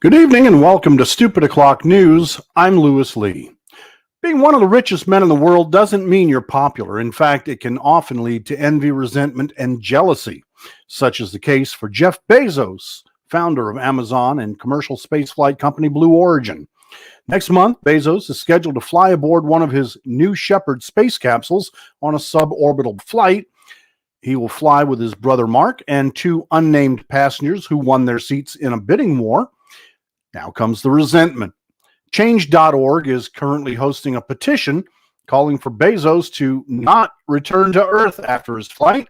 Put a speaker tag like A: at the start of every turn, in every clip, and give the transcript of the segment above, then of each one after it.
A: Good evening and welcome to Stupid O'Clock News. I'm Lewis Lee. Being one of the richest men in the world doesn't mean you're popular. In fact, it can often lead to envy, resentment, and jealousy. Such is the case for Jeff Bezos, founder of Amazon and commercial spaceflight company Blue Origin. Next month, Bezos is scheduled to fly aboard one of his New Shepard space capsules on a suborbital flight. He will fly with his brother Mark and two unnamed passengers who won their seats in a bidding war. Now comes the resentment. Change.org is currently hosting a petition calling for Bezos to not return to Earth after his flight.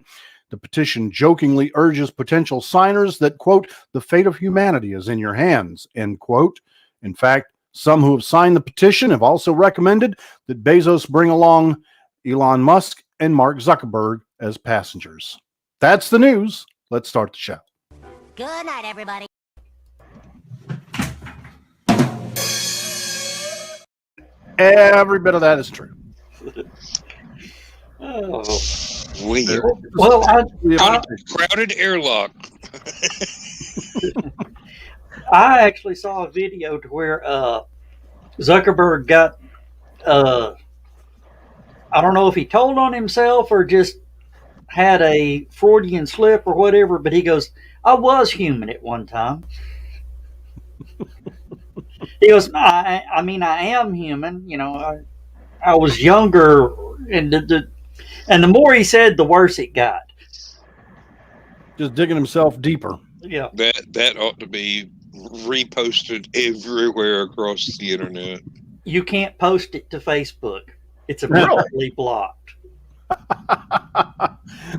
A: The petition jokingly urges potential signers that, quote, the fate of humanity is in your hands, end quote. In fact, some who have signed the petition have also recommended that Bezos bring along Elon Musk and Mark Zuckerberg as passengers. That's the news. Let's start the show.
B: Good night, everybody.
A: Every bit of that is true.
C: Oh,
D: Weird.
C: well,
D: Crowded airlock.
C: I actually saw a video to where Zuckerberg got, I don't know if he told on himself or just had a Freudian slip or whatever, but he goes, I was human at one time. He goes, no, I am human. You know, I was younger, and the more he said, the worse it got.
A: Just digging himself deeper.
C: Yeah.
D: That ought to be reposted everywhere across the internet.
C: You can't post it to Facebook. It's apparently blocked.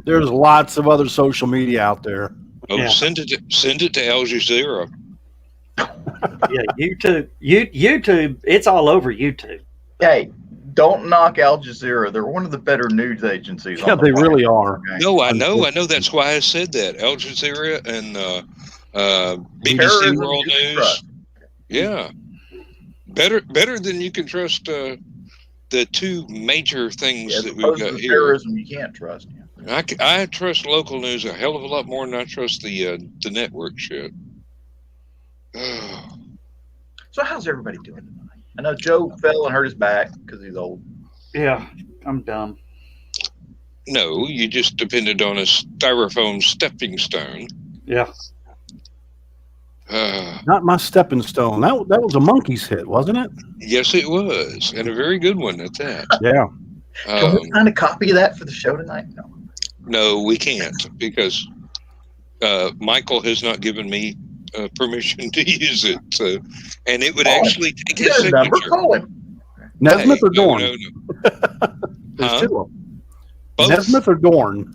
A: There's lots of other social media out there.
D: Oh,
C: Yeah.
D: send it to Al Jazeera.
C: Yeah, YouTube, it's all over YouTube.
E: Hey, don't knock Al Jazeera. They're one of the better news agencies.
A: Yeah, they really are.
E: Okay?
D: No, I know. That's why I said that. Al Jazeera and BBC
E: Terrorism
D: World
E: you can
D: News.
E: trust.
D: Yeah, better than you can trust the two major things
E: Yeah,
D: that
E: as
D: we've
E: opposed
D: got
E: to
D: here.
E: terrorism, you can't trust.
D: I trust local news a hell of a lot more than I trust the network shit.
E: So how's everybody doing tonight? I know Joe fell and hurt his back because he's old.
C: Yeah, I'm dumb.
D: No, you just depended on a styrofoam stepping stone.
C: Yeah.
A: Not my stepping stone. That was a monkey's hit, wasn't it?
D: Yes, it was, and a very good one at that.
A: Yeah.
E: Can we find a copy of that for the show tonight? No.
D: No, we can't because Michael has not given me permission to use it. So, and it would actually take his
E: His number,
D: signature.
E: call him.
A: Nesmith or
D: No,
A: Dorn?
D: no.
A: There's
D: Huh?
A: two of them.
D: Both?
A: Nesmith or Dorn?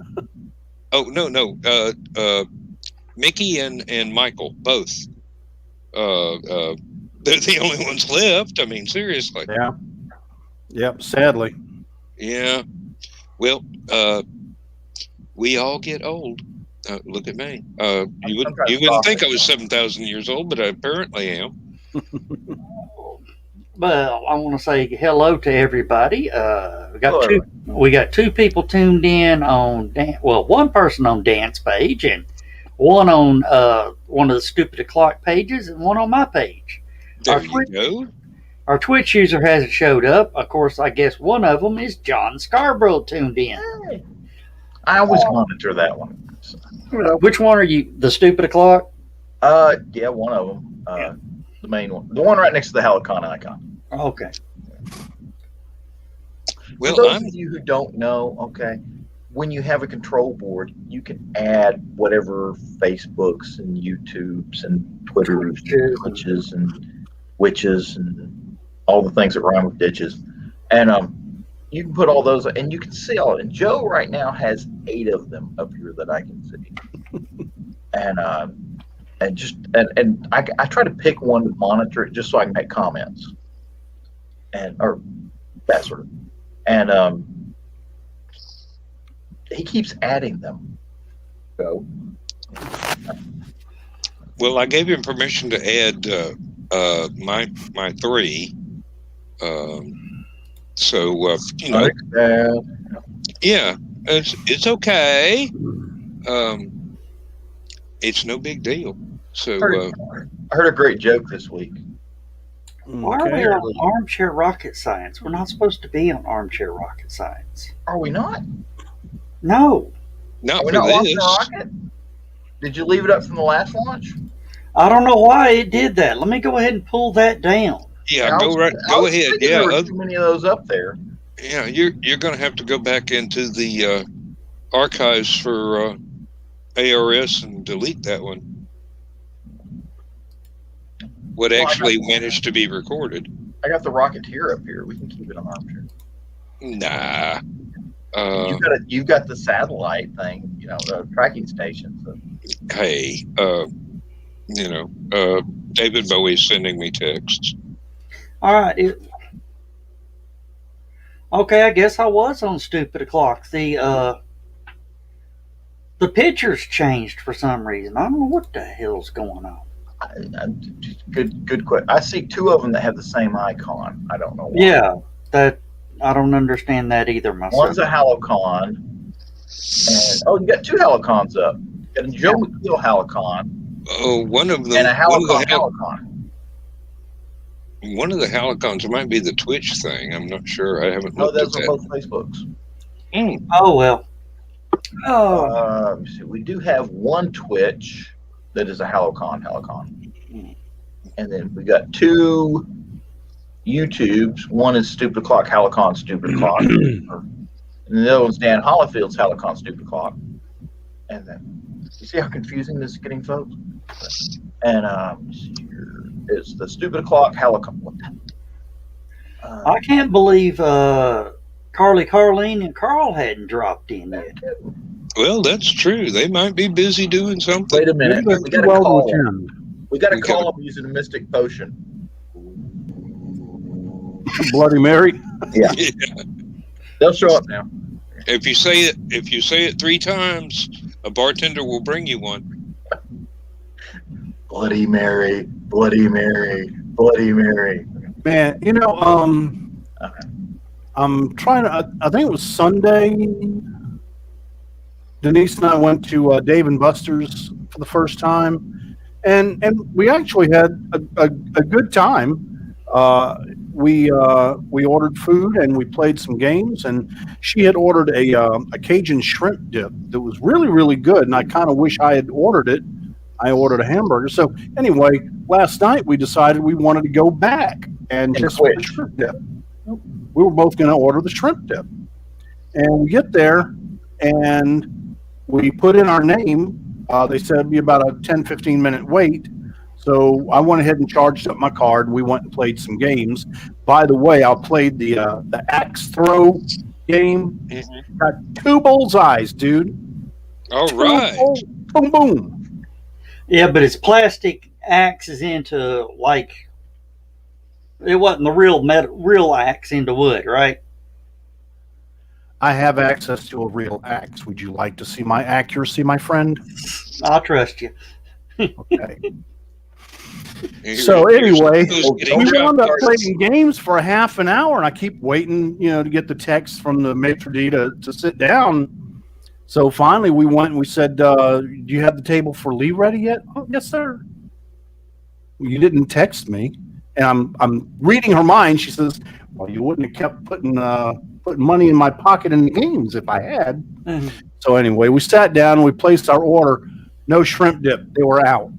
D: Oh no. Mickey and Michael both. They're the only ones left. I mean, seriously.
A: Yeah. Yep, sadly.
D: Yeah. Well, we all get old. Look at me. You wouldn't think I was 7,000 years old, but I apparently am.
C: Well, I want to say hello to everybody. We got two people tuned in on one person on Dan's page and one on one of the Stupid O'Clock pages and one on my page.
D: There you go.
C: Our Twitch user hasn't showed up. Of course, I guess one of them is John Scarborough tuned in.
E: Hey. I always monitor that one. So.
C: Which one are you? The Stupid O'Clock?
E: Yeah, one of them. The main one. The one right next to the HallowCon icon.
C: Okay.
D: Well,
E: For those of you who don't know, okay, when you have a control board, you can add whatever Facebooks and YouTubes and Twitters and Twitches and witches and all the things that rhyme with ditches. And you can put all those, and you can see all of it. And Joe right now has 8 of them up here that I can see. And I try to pick one to monitor it just so I can make comments. Or that sort of. And he keeps adding them. So.
D: Well, I gave him permission to add my 3. So yeah, it's okay. It's no big deal. So
E: I heard a great joke this week.
C: Why are we on Armchair Rocket Science? We're not supposed to be on Armchair Rocket Science.
E: Are we not?
C: No.
D: Not
E: Are we
D: for
E: not launching
D: this.
E: a rocket? Did you leave it up from the last launch?
C: I don't know why it did that. Let me go ahead and pull that down.
D: Yeah, go
E: I was
D: ahead.
E: thinking
D: Yeah,
E: there were too many of those up there.
D: yeah. You're going to have to go back into the archives for ARS and delete that one. What actually managed to be recorded?
E: I got the Rocketeer up here. We can keep it on Armchair.
D: Nah.
E: You've got the satellite thing, the tracking station. So.
D: Hey, David Bowie's sending me texts.
C: All right. Okay, I guess I was on Stupid O'Clock. The pictures changed for some reason. I don't know what the hell's going on.
E: Good question. I see two of them that have the same icon. I don't know why.
C: Yeah, I don't understand that either myself.
E: One's a HallowCon, and you got two HallowCons up. You got a Joe McNeil HallowCon.
D: Oh, one of them.
E: And a HallowCon.
D: One of the HallowCons might be the Twitch thing. I'm not sure. I haven't
E: No,
D: looked at
E: those are
D: that.
E: both Facebooks.
C: Oh well. Oh.
E: Let me see. We do have one Twitch that is a HallowCon. And then we got two YouTubes. One is Stupid O'Clock, HallowCon Stupid O'Clock. And the other one's Dan Hollifield's HallowCon Stupid O'Clock. And then, you see how confusing this is getting, folks? And here is the Stupid O'Clock HallowCon.
C: I can't believe Carlene and Carl hadn't dropped in yet.
D: Well, that's true. They might be busy doing something.
E: Wait a minute. We got to call them. We got to call them using a mystic potion.
A: Bloody Mary.
E: Yeah. They'll show up now.
D: If you say it 3 times, a bartender will bring you one.
E: Bloody Mary, Bloody Mary, Bloody Mary.
A: Man, I'm trying to. I think it was Sunday. Denise and I went to Dave and Buster's for the first time, and we actually had a good time. We ordered food and we played some games, and she had ordered a Cajun shrimp dip that was really, really good, and I kind of wish I had ordered it. I ordered a hamburger. So anyway, last night we decided we wanted to go back and just get the shrimp dip. We were both going to order the shrimp dip, and we get there and we put in our name. They said it'd be about a 10-15 minute wait. So I went ahead and charged up my card. We went and played some games. By the way, I played the axe throw game.
D: Mm-hmm.
A: Got 2 bullseyes, dude.
D: All right.
A: Boom, boom.
C: Yeah, but it's plastic axes into it wasn't the real axe into wood, right?
A: I have access to a real axe. Would you like to see my accuracy, my friend?
C: I'll trust you.
A: Okay. So anyway, we wound up playing games for a half an hour, and I keep waiting, to get the text from the maitre d' to sit down. So finally, we went and we said, "Do you have the table for Lee ready yet?" "Oh, yes, sir." "Well, you didn't text me," and I'm reading her mind. She says, "Well, you wouldn't have kept putting money in my pocket in the games if I had."
C: Mm-hmm.
A: So anyway, we sat down and we placed our order. No shrimp dip; they were out.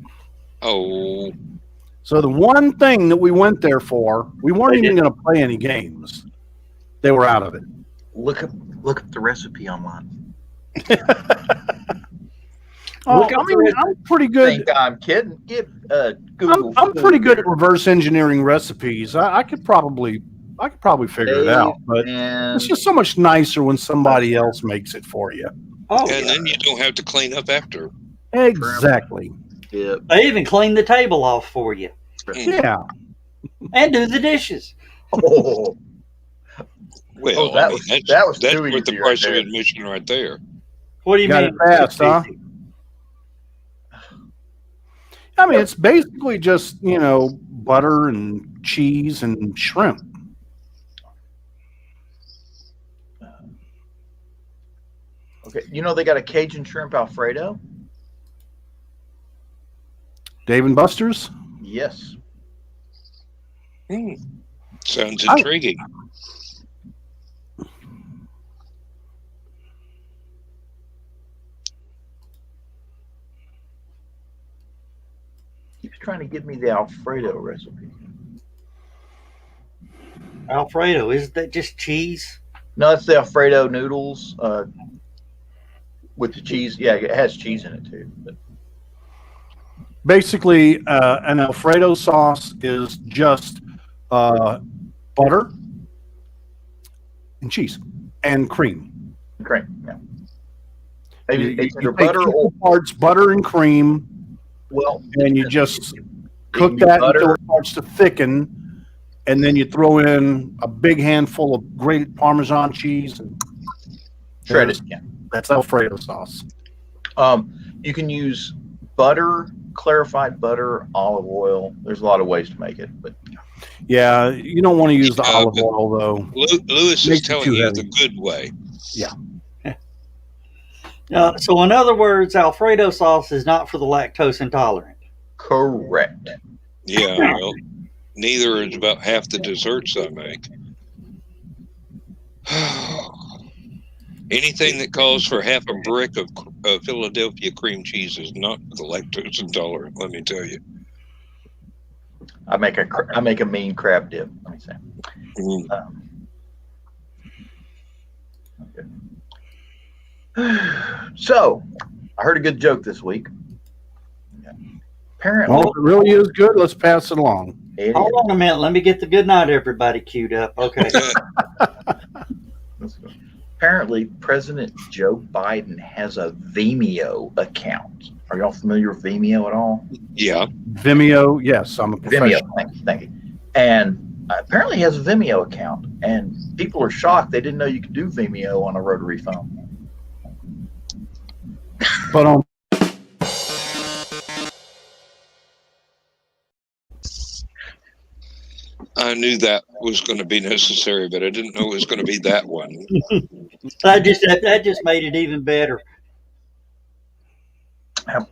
D: Oh.
A: So the one thing that we went there for, we weren't even going to play any games. They were out of it.
E: Look up the recipe online.
A: I'm pretty good.
E: Think I'm kidding. Give Google.
A: I'm pretty good at reverse engineering recipes. I could probably figure it out, but it's just so much nicer when somebody else makes it for you.
C: Oh,
D: And then you don't have to clean up after.
A: Exactly.
E: Yeah.
C: they even clean the table off for you
A: Yeah.
C: and do the dishes.
E: Oh,
D: Well,
E: that was
D: that's
E: too
D: worth the
E: easy
D: price
E: right
D: of
E: there.
D: admission right there.
C: What do you
A: Got
C: mean?
A: it fast, huh? I mean, it's basically just, butter and cheese and shrimp.
E: Okay, they got a Cajun shrimp Alfredo.
A: Dave and Buster's?
E: Yes.
D: Sounds intriguing.
E: Keeps trying to give me the Alfredo recipe.
C: Alfredo, isn't that just cheese?
E: No, it's the Alfredo noodles with the cheese. Yeah, it has cheese in it too. But
A: Basically, an Alfredo sauce is just butter and cheese and cream.
E: cream, yeah.
A: You
E: It's either
A: take
E: butter or
A: equal parts butter and cream, and you just cook that until it starts to thicken, and then you throw in a big handful of grated Parmesan cheese and
E: shredded. Yeah.
A: That's Alfredo sauce.
E: You can use butter, clarified butter, olive oil. There's a lot of ways to make it, but
A: Yeah, you don't want to use the olive oil though.
D: Lewis is
A: Makes it
D: telling
A: too
D: you
A: heavy.
D: the good way.
A: Yeah.
C: So, in other words, Alfredo sauce is not for the lactose intolerant.
E: correct.
D: Yeah, well, neither is about half the desserts I make. Anything that calls for half a brick of Philadelphia cream cheese is not for the lactose intolerant, let me tell you.
E: I make a mean crab dip. Let me say. Okay. So, I heard a good joke this week. Apparently,
A: Well, if it really is good, let's pass it along.
C: Hold on a minute. Let me get the good night, everybody, queued up. Okay.
E: Apparently, President Joe Biden has a Vimeo account. Are y'all familiar with Vimeo at all?
D: Yeah.
A: Vimeo, yes, I'm a professional.
E: Vimeo, thank you. And apparently, he has a Vimeo account, and people are shocked they didn't know you could do Vimeo on a rotary phone.
A: But
D: I knew that was going to be necessary, but I didn't know it was going to be that one.
C: That just made it even better.
D: Oh.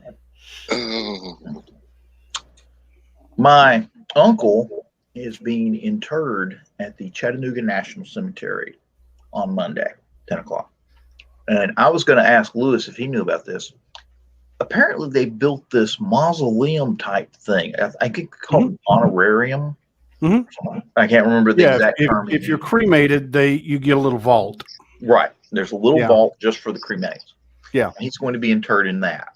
E: My uncle is being interred at the Chattanooga National Cemetery on Monday, 10 o'clock. And I was going to ask Lewis if he knew about this. Apparently, they built this mausoleum type thing. I think it's called an honorarium.
A: Mm-hmm.
E: I can't remember the exact term.
A: If you're cremated, you get a little vault.
E: Right. There's a little vault just for the cremates.
A: Yeah.
E: And he's going to be interred in that.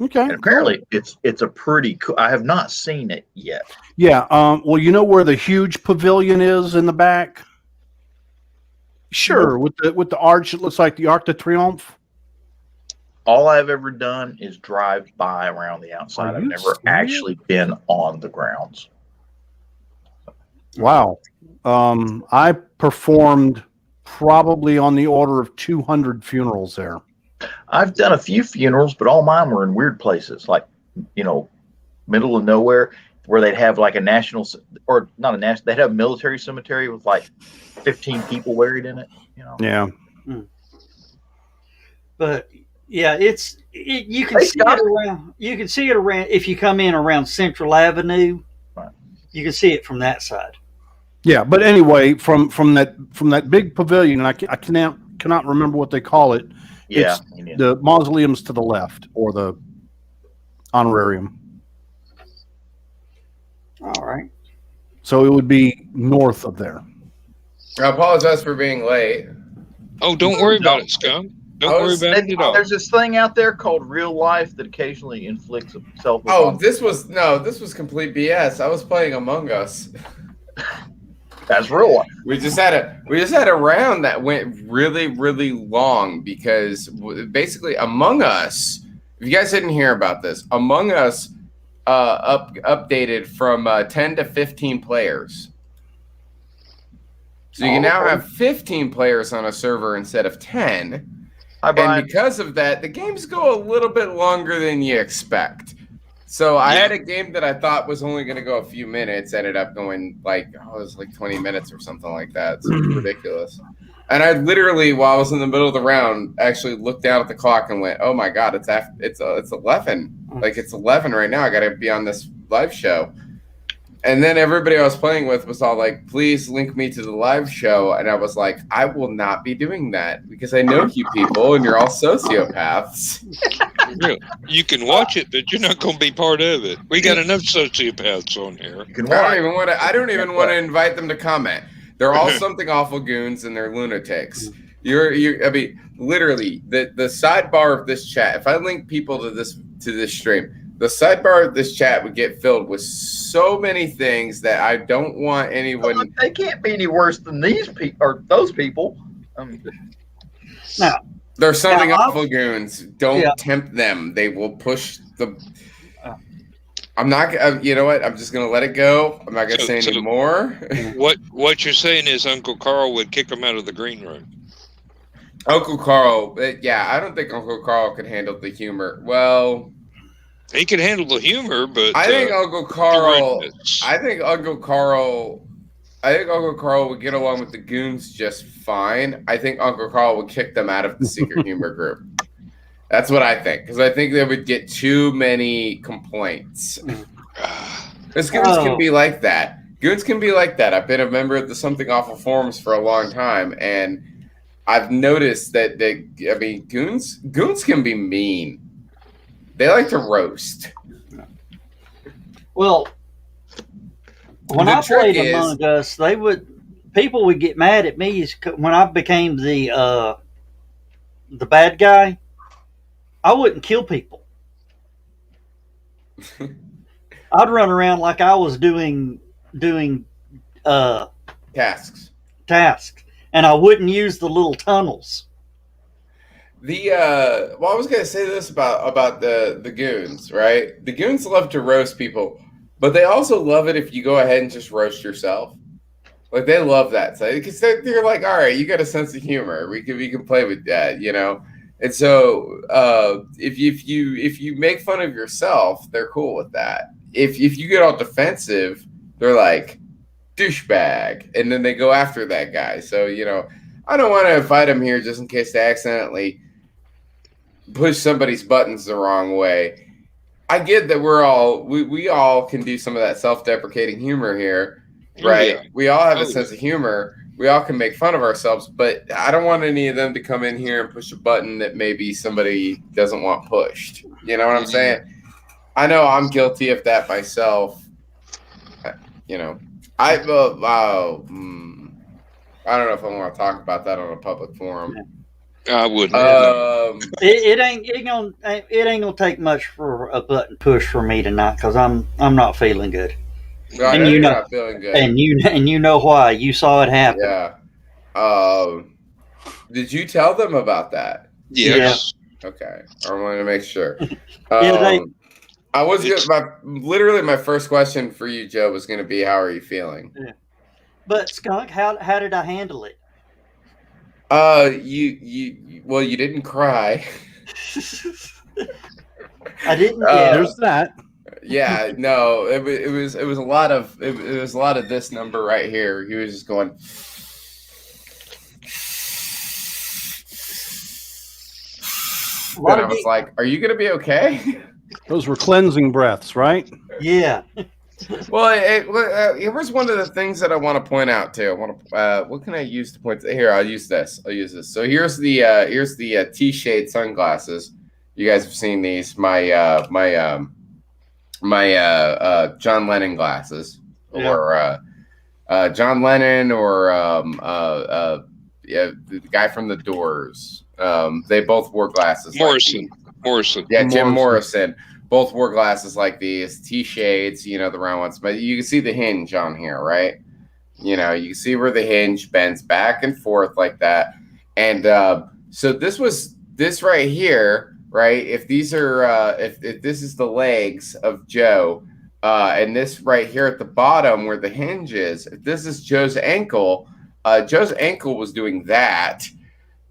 A: Okay.
E: And apparently, it's a pretty cool. I have not seen it yet.
A: Yeah. Well, you know where the huge pavilion is in the back? Sure. With the arch, it looks like the Arc de Triomphe.
E: All I've ever done is drive by around the outside. I've never actually been on the grounds.
A: Wow. I performed probably on the order of 200 funerals there.
E: I've done a few funerals, but all mine were in weird places, like, middle of nowhere, where they'd have like a national, or not a national, they'd have a military cemetery with like 15 people buried in it.
A: Yeah.
C: But yeah, you can see it around. You can see it around if you come in around Central Avenue.
E: Right. You
C: can see it from that side.
A: Yeah, but anyway, from that big pavilion, I cannot remember what they call it.
E: Yeah,
A: it's the mausoleum's to the left, or the honorarium.
C: All right.
A: So it would be north of there.
F: I apologize for being late.
D: Oh, don't worry about it, Scum. Don't worry about it at all.
E: There's this thing out there called real life that occasionally inflicts itself.
F: Oh, this was complete BS. I was playing Among Us.
E: That's real life.
F: We just had a round that went really, really long because basically Among Us. If you guys didn't hear about this, Among Us updated from 10 to 15 players. So you can now have 15 players on a server instead of 10.
E: Hi, Brian.
F: And because of that, the games go a little bit longer than you expect. So I had a game that I thought was only going to go a few minutes, ended up going it was like 20 minutes or something like that. It's ridiculous. And I literally, while I was in the middle of the round, actually looked down at the clock and went, "Oh my God, it's 11. Like it's 11 right now. I got to be on this live show." And then everybody I was playing with was all like, please link me to the live show. And I was like, I will not be doing that because I know you people and you're all sociopaths.
D: Really? You can watch it, but you're not going to be part of it. We got enough sociopaths on here.
E: You can
F: I
E: watch.
F: don't even want to invite them to comment. They're all something awful goons and they're lunatics. I mean, literally, the sidebar of this chat, if I link people to this stream, the sidebar of this chat would get filled with so many things that I don't want anyone.
E: They can't be any worse than these people or those people.
C: Now,
F: They're something
C: Now,
F: awful goons. Don't tempt them. They will push the. I'm not. You know what? I'm just gonna let it go. I'm not gonna say any more.
D: What you're saying is Uncle Carl would kick them out of the green room.
F: Uncle Carl. Yeah, I don't think Uncle Carl could handle the humor. Well.
D: He can handle the humor, but
F: I think Uncle Carl would get along with the goons just fine. I think Uncle Carl would kick them out of the secret humor group. That's what I think, because I think they would get too many complaints. Because goons can be like that. Goons can be like that. I've been a member of the Something Awful forums for a long time, and I've noticed that goons can be mean. They like to roast.
C: Well, when I played Among Us, people would get mad at me when I became the bad guy. I wouldn't kill people. I'd run around like I was doing
F: tasks,
C: and I wouldn't use the little tunnels.
F: I was gonna say this about the goons, right? The goons love to roast people, but they also love it if you go ahead and just roast yourself. Like they love that, because they're like, all right, you got a sense of humor. We can play with that, you know. And so if you make fun of yourself, they're cool with that. If you get all defensive, they're like douchebag, and then they go after that guy. So you know, I don't want to invite them here just in case they accidentally push somebody's buttons the wrong way. I get that we all can do some of that self-deprecating humor here, right? Yeah. We all have a sense of humor. We all can make fun of ourselves, but I don't want any of them to come in here and push a button that maybe somebody doesn't want pushed. You know what I'm saying? I know I'm guilty of that myself. You know, I don't know if I want to talk about that on a public forum.
D: I wouldn't.
C: It ain't gonna take much for a button push for me tonight because I'm not feeling good.
F: No, and you're not feeling good,
C: and you know why? You saw it happen.
F: Yeah. Did you tell them about that?
D: Yes.
F: Yeah. Okay. I wanted to make sure. I was literally my first question for you, Joe, was going to be, how are you feeling?
C: Yeah. But Skunk, how did I handle it?
F: You didn't cry.
C: I didn't.
A: There's that.
F: Yeah, no, it was a lot of this number right here. He was just going. And I was like, "Are you gonna be okay?"
A: Those were cleansing breaths, right?
C: Yeah.
F: Well, here's one of the things that I want to point out too. I want to. What can I use to point to? Here, I'll use this. So here's the T-shade sunglasses. You guys have seen these. My John Lennon glasses, or John Lennon, or the guy from the Doors. They both wore glasses.
D: Morrison.
F: Yeah, Jim Morrison. Both wore glasses like these, T-shades, you know, the round ones. But you can see the hinge on here, right? You know, you can see where the hinge bends back and forth like that. And so this right here, right? If these are if this is the legs of Joe, and this right here at the bottom where the hinge is, if this is Joe's ankle was doing that.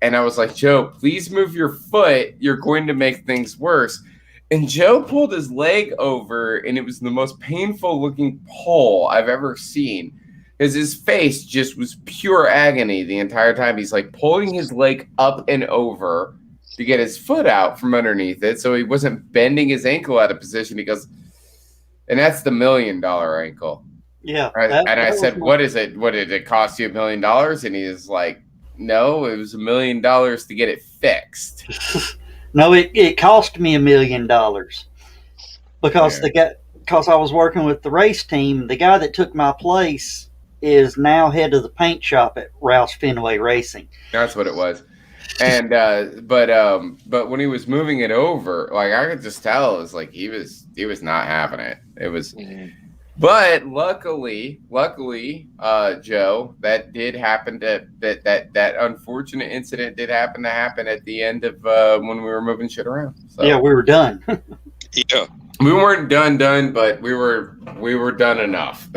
F: And I was like, Joe, please move your foot. You're going to make things worse. And Joe pulled his leg over, and it was the most painful looking pull I've ever seen. Because his face just was pure agony the entire time. He's like pulling his leg up and over to get his foot out from underneath it, so he wasn't bending his ankle out of position. He goes, and that's the $1 million ankle.
C: Yeah.
F: And I
C: was
F: said,
C: my-
F: "What is it? What did it cost you $1 million?" And he's like, "No, it was $1 million to get it fixed."
C: No, it cost me $1 million because
F: Yeah.
C: because I was working with the race team. The guy that took my place is now head of the paint shop at Rouse Fenway Racing.
F: That's what it was. And but when he was moving it over, like I could just tell, it was like he was not having it. It was, but luckily, Joe, that did happen that unfortunate incident did happen at the end of when we were moving shit around. So
C: Yeah, we were done.
D: Yeah.
F: we weren't done, but we were done enough.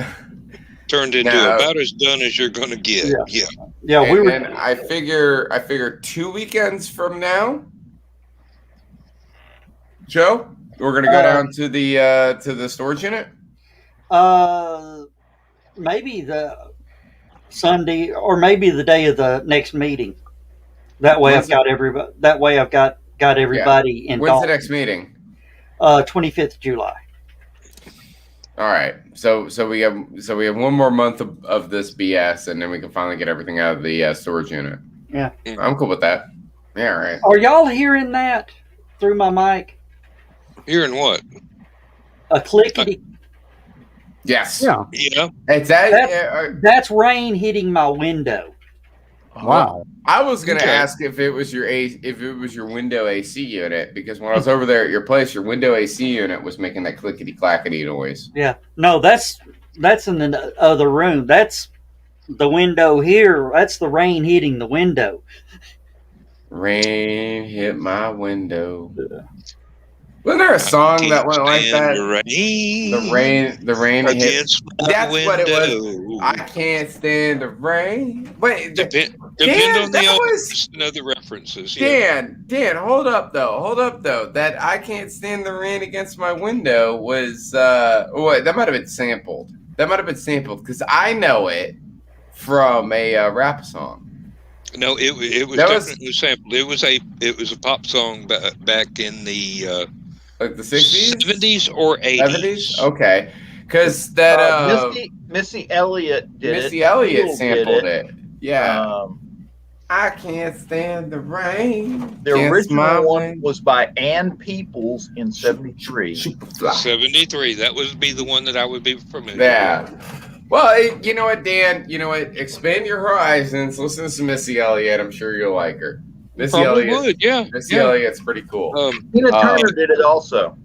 D: Turned into
F: Now-
D: about as done as you're going to get.
C: Yeah.
D: Yeah.
C: Yeah, we
F: And
C: were.
F: then I figure 2 weekends from now, Joe, we're gonna go down to the storage unit.
C: Maybe the Sunday or maybe the day of the next meeting. That way
F: When's
C: I've got everybody. That way I've got everybody in.
F: When's the next meeting?
C: 25th of July.
F: All right, so we have 1 more month of this BS, and then we can finally get everything out of the storage unit.
C: Yeah.
F: I'm cool with that. Yeah, all right.
C: Are y'all hearing that through my mic?
D: Hearing what?
C: A clickety.
F: Yes.
A: Yeah.
D: Yeah.
F: It's that.
C: That's rain hitting my window.
A: Wow.
F: I was gonna
D: Okay.
F: ask if it was your window AC unit, because when I was over there at your place, your window AC unit was making that clickety clackety noise.
C: Yeah. No, that's in the other room. That's the window here. That's the rain hitting the window.
F: Rain hit my window. Wasn't there a song that went like that? The rain hit.
D: Against my
F: That's what it was.
D: window.
F: I can't stand the rain. Wait,
D: Depend
F: Dan,
D: on the
F: that was-
D: artist and other references. Yeah.
F: Dan, hold up though. That I can't stand the rain against my window was what? That might have been sampled. Because I know it from a rap song.
D: No, it was
F: That was-
D: definitely sampled. It was a pop song back in the
F: Like the 60s,
D: 70s or 80s.
F: Okay, because that
E: Missy Elliott did
F: Missy
E: it.
F: Elliott
E: Seal
F: sampled
E: did
F: it. Yeah.
E: Um,
F: I can't stand the rain.
E: the
F: against my
E: original one
F: window.
E: was by Ann Peoples in '73.
F: Superfly.
D: 73. That would be the one that I would be familiar
F: Yeah. Well, you know what, Dan? You know what? Expand your horizons. Listen to some Missy Elliott. I'm sure you'll like her.
D: with.
F: Missy
D: Probably
F: Elliott.
D: would, yeah.
F: Missy
D: yeah.
F: Elliott's pretty cool.
E: Tina Turner did it also.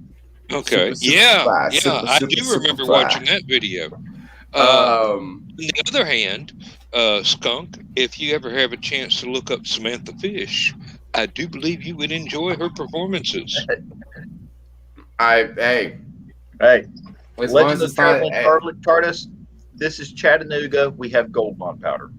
D: Okay.
F: Super
D: yeah.
F: fly,
D: Yeah.
F: super,
D: I
F: super,
D: do
F: super
D: remember
F: fly.
D: watching that video.
F: Um,
D: On the other hand, Skunk, if you ever have a chance to look up Samantha Fish, I do believe you would enjoy her performances.
F: hey,
E: Hey,
F: as long
E: Legend
F: as
E: of
F: it's not,
E: Traveling TARDIS. This is Chattanooga. We have gold bond powder.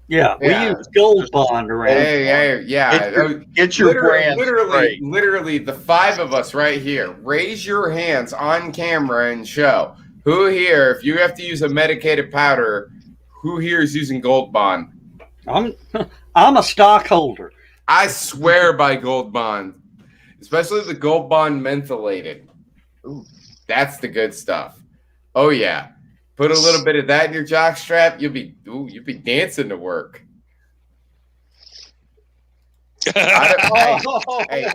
C: Yeah,
F: Yeah.
C: we use Gold Bond around.
F: hey, yeah.
E: Get your brand straight.
F: Literally, the 5 of us right here. Raise your hands on camera and show who here. If you have to use a medicated powder, who here is using Gold Bond?
C: I'm a stockholder.
F: I swear by Gold Bond, especially the Gold Bond mentholated.
E: Ooh.
F: That's the good stuff. Oh yeah, put a little bit of that in your jock strap. You'll be dancing to work. Hey,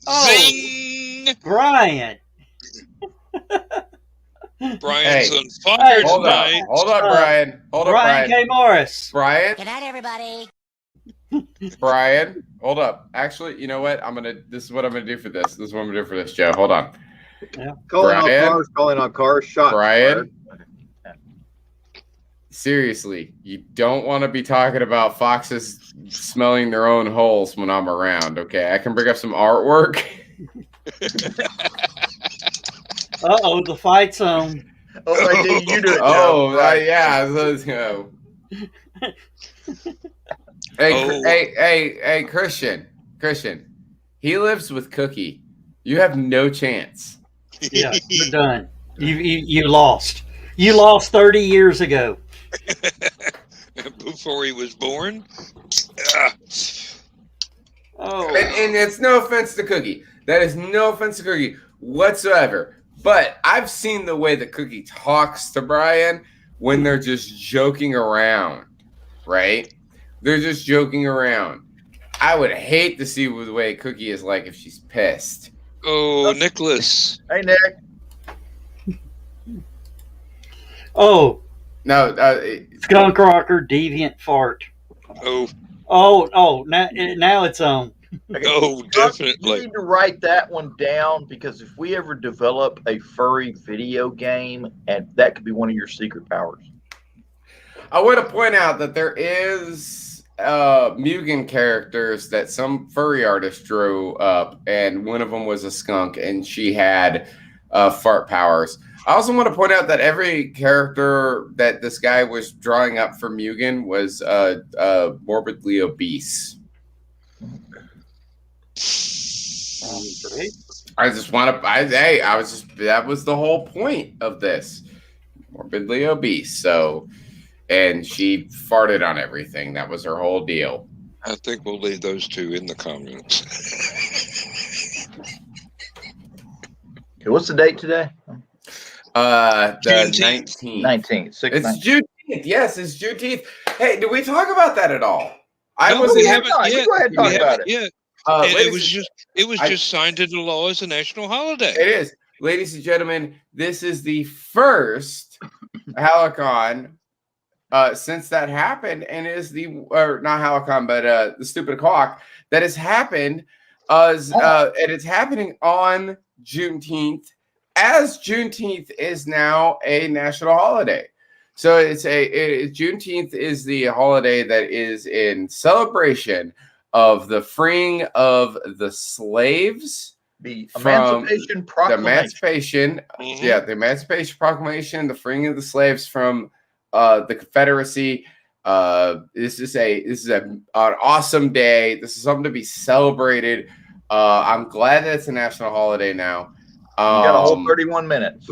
D: Zing!
C: Brian.
D: Brian's
F: Hey.
D: on fire
F: Hold up,
D: tonight.
F: Brian. Hold up,
C: Brian
F: Brian.
C: K. Morris.
F: Brian,
B: Good night, everybody.
F: Brian, hold up. Actually, you know what? This is what I'm gonna do for this. This is what I'm gonna do for this, Joe. Hold on.
E: Calling on cars. Shot.
F: Brian, seriously, you don't want to be talking about foxes smelling their own holes when I'm around. Okay, I can bring up some artwork.
C: Uh-oh, the fight's on.
E: Oh, I did. You do it.
F: Oh,
E: Joe. Right.
F: yeah. Let's go. Hey, Christian. He lives with Cookie. You have no chance.
C: Yeah, you're done. You lost. You lost 30 years ago.
D: Before he was born.
C: Oh,
F: And it's no offense to Cookie. That is no offense to Cookie whatsoever. But I've seen the way that Cookie talks to Brian when they're just joking around, right? They're just joking around. I would hate to see the way Cookie is like if she's pissed.
D: Oh, Nicholas.
E: Hey, Nick.
C: Oh,
F: No,
C: skunk rocker, deviant fart.
D: Oh,
C: Now it's on.
E: Okay,
D: oh,
E: You
D: definitely.
E: need to write that one down because if we ever develop a furry video game, and that could be one of your secret powers.
F: I want to point out that there is Mugen characters that some furry artist drew up, and one of them was a skunk, and she had fart powers. I also want to point out that every character that this guy was drawing up for Mugen was morbidly obese.
C: Great.
F: I just want to. That was the whole point of this. Morbidly obese. So, and she farted on everything. That was her whole deal.
D: I think we'll leave those two in the comments.
E: Okay, what's the date today?
F: The
D: Juneteenth.
F: 19th.
E: 19th.
F: It's Juneteenth. Yes, it's Juneteenth. Hey, did we talk about that at all?
D: No, we haven't
E: You
D: yet.
E: go ahead and talk
D: We
E: about
D: haven't
E: it.
D: yet. It was just signed into law as a national holiday.
F: It is. Ladies and gentlemen, this is the first HallowCon since that happened, and is not HallowCon, but the Stupid Clock that has happened and it's happening on Juneteenth, as Juneteenth is now a national holiday. So Juneteenth is the holiday that is in celebration of the freeing of the slaves.
E: The
F: From
E: Emancipation
F: The
E: Proclamation.
F: Emancipation,
D: Mhm.
F: the Emancipation Proclamation, the freeing of the slaves from the Confederacy. This is an awesome day. This is something to be celebrated. I'm glad that it's a national holiday now.
E: You got a whole 31 minutes.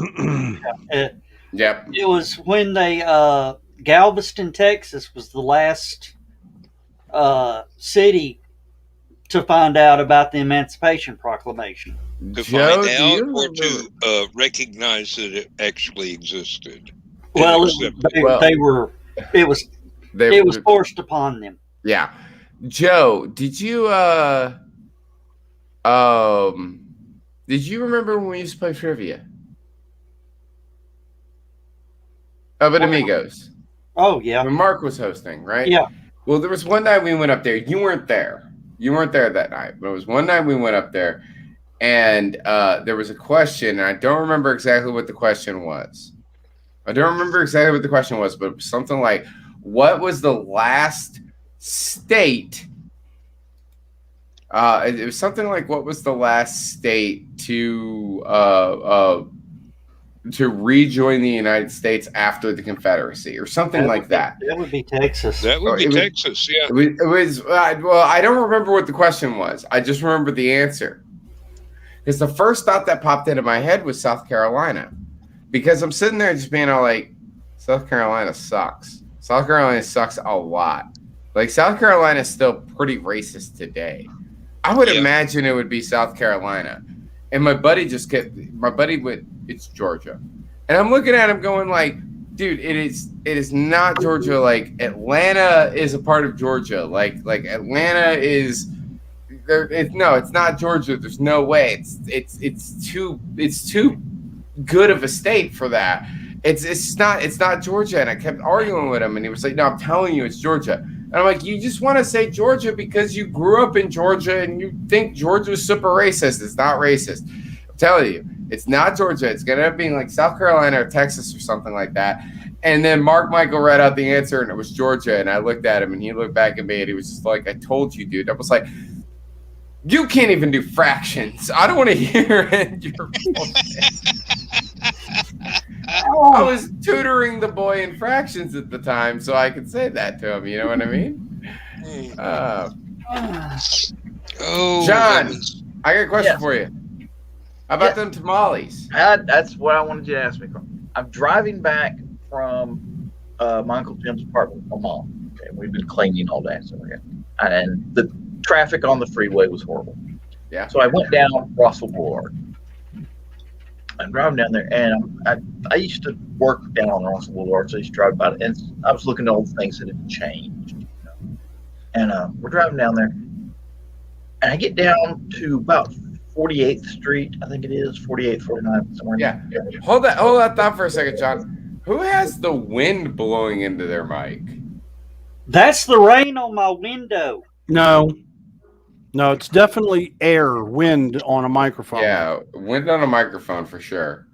F: Yep.
C: It was when they Galveston, Texas, was the last city to find out about the Emancipation Proclamation.
D: To
F: Joe,
D: find
F: do
D: out
F: you
D: or
F: remember-
D: to recognize that it actually existed. and
C: Well,
D: accept it.
C: it was forced upon them.
F: Yeah. Joe, did you remember when we used to play trivia? But Amigos.
C: Oh yeah,
F: When Mark was hosting, right?
C: yeah.
F: Well, there was one night we went up there. You weren't there. You weren't there that night. But it was one night we went up there, and there was a question, and I don't remember exactly what the question was. But it was something like, what was the last state? It was something like, what was the last state to rejoin the United States after the Confederacy, or something like that?
C: That would be Texas.
D: That would be
F: it was-
D: Texas, yeah.
F: It was well, I don't remember what the question was. I just remember the answer. Because the first thought that popped into my head was South Carolina. Because I'm sitting there just being all like, South Carolina sucks. South Carolina sucks a lot. Like, South Carolina is still pretty racist today. I would
D: Yeah.
F: imagine it would be South Carolina. And my buddy went, it's Georgia. And I'm looking at him going like, dude, it is not Georgia. Like, Atlanta is a part of Georgia. Like Atlanta is there. No, it's not Georgia. There's no way. It's too good of a state for that. It's not Georgia. And I kept arguing with him, and he was like, no, I'm telling you, it's Georgia. And I'm like, you just want to say Georgia because you grew up in Georgia and you think Georgia's super racist. It's not racist. I'm telling you, it's not Georgia. It's going to end up being like South Carolina or Texas or something like that. And then Mark Michael read out the answer, and it was Georgia. And I looked at him, and he looked back at me, and he was just like, I told you, dude. I was like, you can't even do fractions. I don't want to hear it. Your bullshit. I was tutoring the boy in fractions at the time, so I could say that to him. You know what I mean?
D: Oh,
F: John,
D: heavens.
F: I got a question
E: Yes.
F: for you. How about
E: Yeah.
F: them tamales?
E: That's what I wanted you to ask me. I'm driving back from my Uncle Jim's apartment with my mom. Okay, we've been cleaning all day, and the traffic on the freeway was horrible.
F: Yeah.
E: So I went down Rossville Boulevard. I'm driving down there, and I used to work down on Russell Boulevard, so I used to drive about it. And I was looking at all the things that had changed. And we're driving down there, and I get down to about 48th Street, I think it is, 48th, 49th, somewhere.
F: Yeah. Hold that thought for a second, John. Who has the wind blowing into their mic?
C: That's the rain on my window.
A: No, it's definitely wind on a microphone.
F: Yeah, wind on a microphone for sure.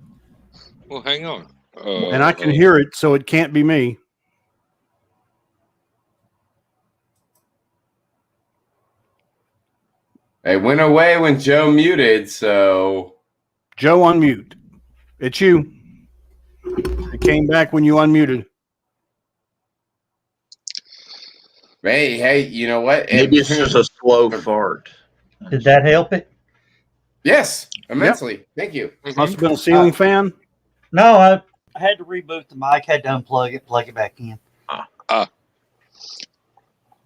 D: Well, hang on.
A: And I can hear it, so it can't be me.
F: It went away when Joe muted, so...
A: Joe, unmute. It's you. It came back when you unmuted.
F: Hey, you know what?
E: Maybe it's just a slow fart.
C: Did that help it?
F: Yes, immensely. Yep. Thank you.
A: Must have been a ceiling fan.
C: No, I had to reboot the mic, had to unplug it, plug it back in.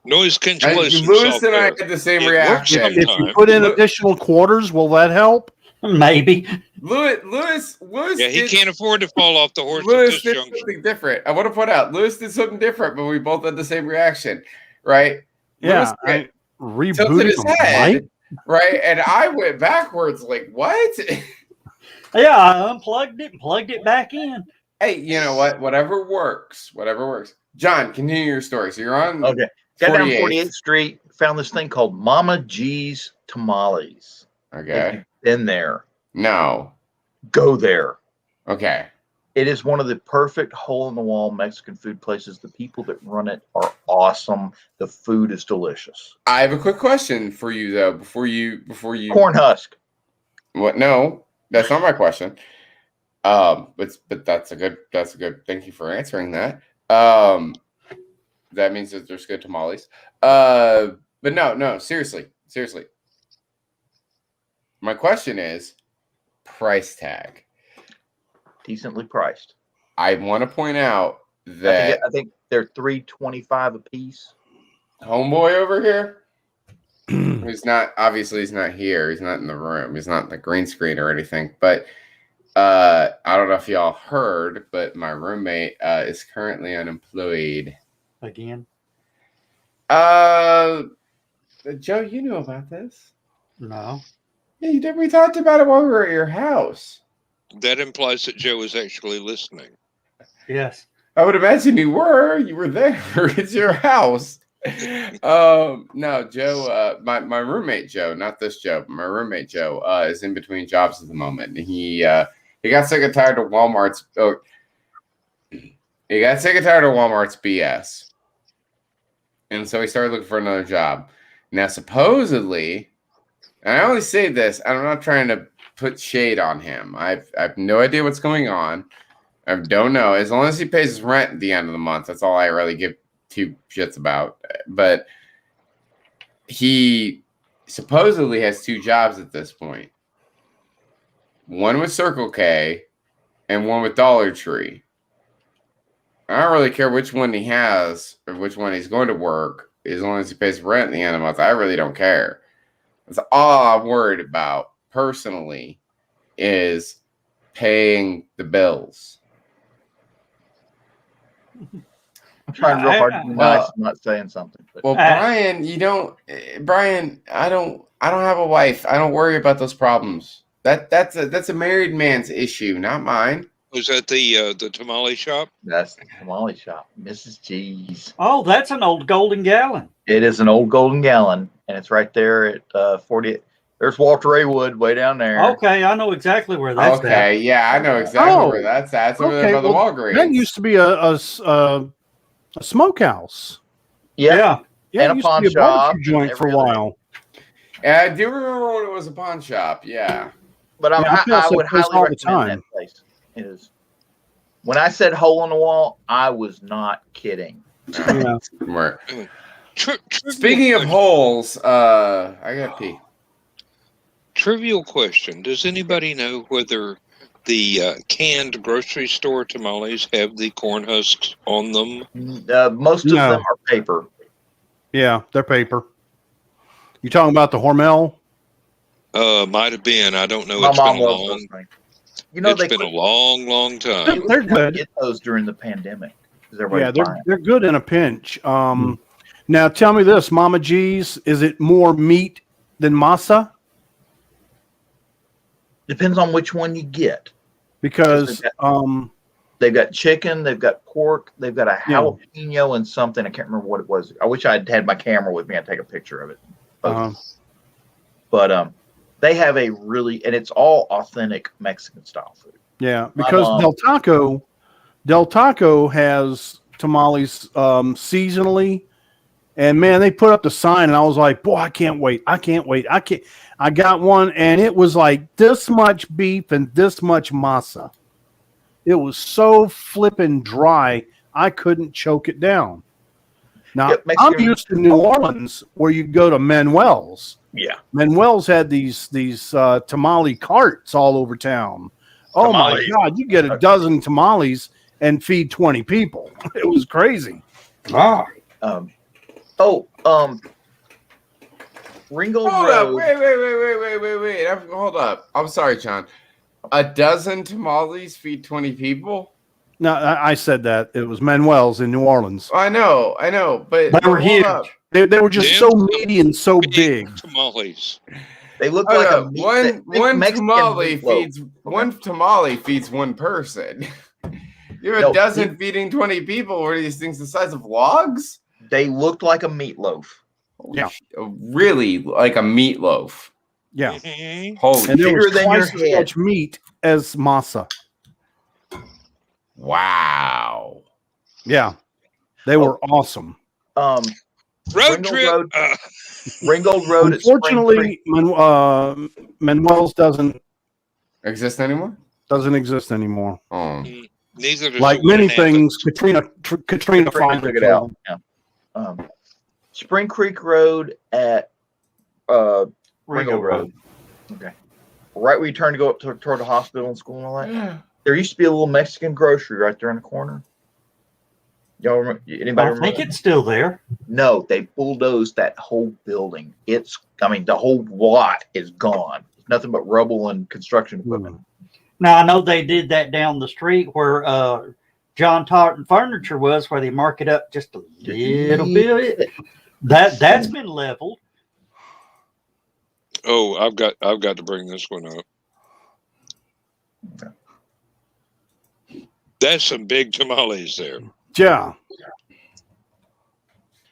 D: Noise cancellation
F: Lewis and I
D: software.
F: had the same
D: It
F: reaction.
D: works
A: If you put in additional quarters, will that help?
C: Maybe.
F: Lewis.
D: Yeah, he can't afford to fall off the horse at
F: Lewis
D: this
F: did
D: junction.
F: something different. I want to point out, Lewis did something different, but we both had the same reaction, right?
A: Yeah,
F: Lewis
A: I rebooted
F: tilted his
A: the
F: head,
A: mic.
F: right? And I went backwards, like, what?
C: Yeah, I unplugged it and plugged it back in.
F: Hey, you know what? Whatever works. John, continue your story. So you're on.
E: Okay. Got down
F: 48th.
E: 48th Street, found this thing called Mama G's Tamales.
F: Okay.
E: If you've been there,
F: No.
E: go there.
F: Okay.
E: It is one of the perfect hole-in-the-wall Mexican food places. The people that run it are awesome. The food is delicious.
F: I have a quick question for you though. Before you.
E: Corn husk.
F: What? No, that's not my question. But that's a good. Thank you for answering that. That means that there's good tamales. But no. Seriously. My question is price tag.
E: Decently priced.
F: I want to point out that
E: I think they're $3.25 a piece.
F: homeboy over here, he's not here. He's not in the room. He's not in the green screen or anything. But I don't know if y'all heard, but my roommate is currently unemployed.
C: Again?
F: Joe, you knew about this.
C: No.
F: Yeah, you did. We talked about it while we were at your house.
D: That implies that Joe is actually listening.
C: Yes.
F: I would imagine you were. You were there. It's your house. No, Joe. My roommate Joe, not this Joe, but my roommate Joe, is in between jobs at the moment. He got sick and tired of Walmart's. He got sick and tired of Walmart's BS, and so he started looking for another job. Now, supposedly, and I only say this, I'm not trying to put shade on him. I have no idea what's going on. I don't know. As long as he pays his rent at the end of the month, that's all I really give two shits about. But he supposedly has two jobs at this point. One with Circle K and one with Dollar Tree. I don't really care which one he has or which one he's going to work, as long as he pays rent at the end of the month. I really don't care. That's all I'm worried about personally, is paying the bills.
E: I'm trying real hard to be nice. I'm not saying something. But.
F: Well, Brian, I don't have a wife. I don't worry about those problems. That's a married man's issue, not mine.
D: Was that the tamale shop?
E: That's the tamale shop, Mrs. G's.
C: Oh, that's an old golden gallon.
E: It is an old golden gallon, and it's right there at 40. There's Walter A. Wood way down there.
C: Okay, I know exactly where that's at.
F: Okay, yeah, I know exactly where that's at. It's over there by the Walgreens.
A: That used to be a smokehouse.
C: Yeah.
A: Yeah,
E: And
A: it
E: a
A: used
E: pawn
A: to be a
E: shop
A: barbecue joint
E: and
A: for a
E: every other-
A: while.
F: Yeah, I do remember when it was a pawn shop. Yeah.
E: But
A: I pass
E: I
A: that
E: would
A: place
E: highly
A: all the
E: recommend
A: time.
E: that place. It is. When I said hole in the wall, I was not kidding.
A: Yeah.
F: Right.
D: Trivial
F: Speaking of
D: question.
F: holes, I got pee.
D: Trivial question. Does anybody know whether the canned grocery store tamales have the corn husks on them?
E: Most of
A: No.
E: them are paper.
A: Yeah, they're paper. You talking about the Hormel?
D: Might have been. I don't know.
E: My
D: It's
E: mom
D: been a
E: loves
D: long.
E: those things. You know,
D: It's been a long, long time.
A: They're good.
E: Get those during the pandemic.
A: Yeah, they're good in a pinch. Now tell me this, Mama G's, is it more meat than masa?
E: Depends on which one you get.
A: Because
E: they've got chicken, they've got pork, they've got a jalapeno and something. I can't remember what it was. I wish I'd had my camera with me. I'd take a picture of it. But they have a really, and it's all authentic Mexican style food.
A: Yeah, because Del Taco has tamales seasonally, and man, they put up the sign, and I was like, boy, I can't wait. I got one, and it was like this much beef and this much masa. It was so flippin' dry, I couldn't choke it down. Now, I'm used to New Orleans, where you go to Manuel's.
E: Yeah,
A: Manuel's had these tamale carts all over town. Oh my God, you get a dozen tamales and feed 20 people. It was crazy.
C: Ah.
E: Ringgold
F: Hold
E: Road.
F: up. Wait. Hold up. I'm sorry, John. A dozen tamales feed 20 people?
A: No, I said that. It was Manuel's in New Orleans.
F: I know. But
A: they were huge. They were just so meaty and so big.
D: Tamales.
E: They look like
F: one tamale feeds one person. You have a dozen feeding 20 people. What are these things the size of logs?
E: They looked like a meatloaf.
A: Yeah,
F: really, like a meatloaf.
A: Yeah,
F: holy.
A: And there was twice as much meat as masa.
F: Wow.
A: Yeah, they were awesome.
D: Road trip.
E: Ringgold Road.
A: Unfortunately, Manuel's doesn't
F: exist anymore.
A: Oh.
D: Neither does
A: like many things. Katrina finally
E: took it out. Yeah. Spring Creek Road at Ringgold Road. Okay. Right where you turn to go up toward the hospital and school and all that.
F: Yeah.
E: There used to be a little Mexican grocery right there in the corner. Y'all remember? Anybody remember?
C: I think it's still there.
E: No, they bulldozed that whole building. The whole lot is gone. Nothing but rubble and construction equipment.
C: Now I know they did that down the street where John Tartan Furniture was, where they mark it up just a little bit. That's been leveled.
D: Oh, I've got to bring this one up.
E: Okay.
D: That's some big tamales there.
A: Yeah.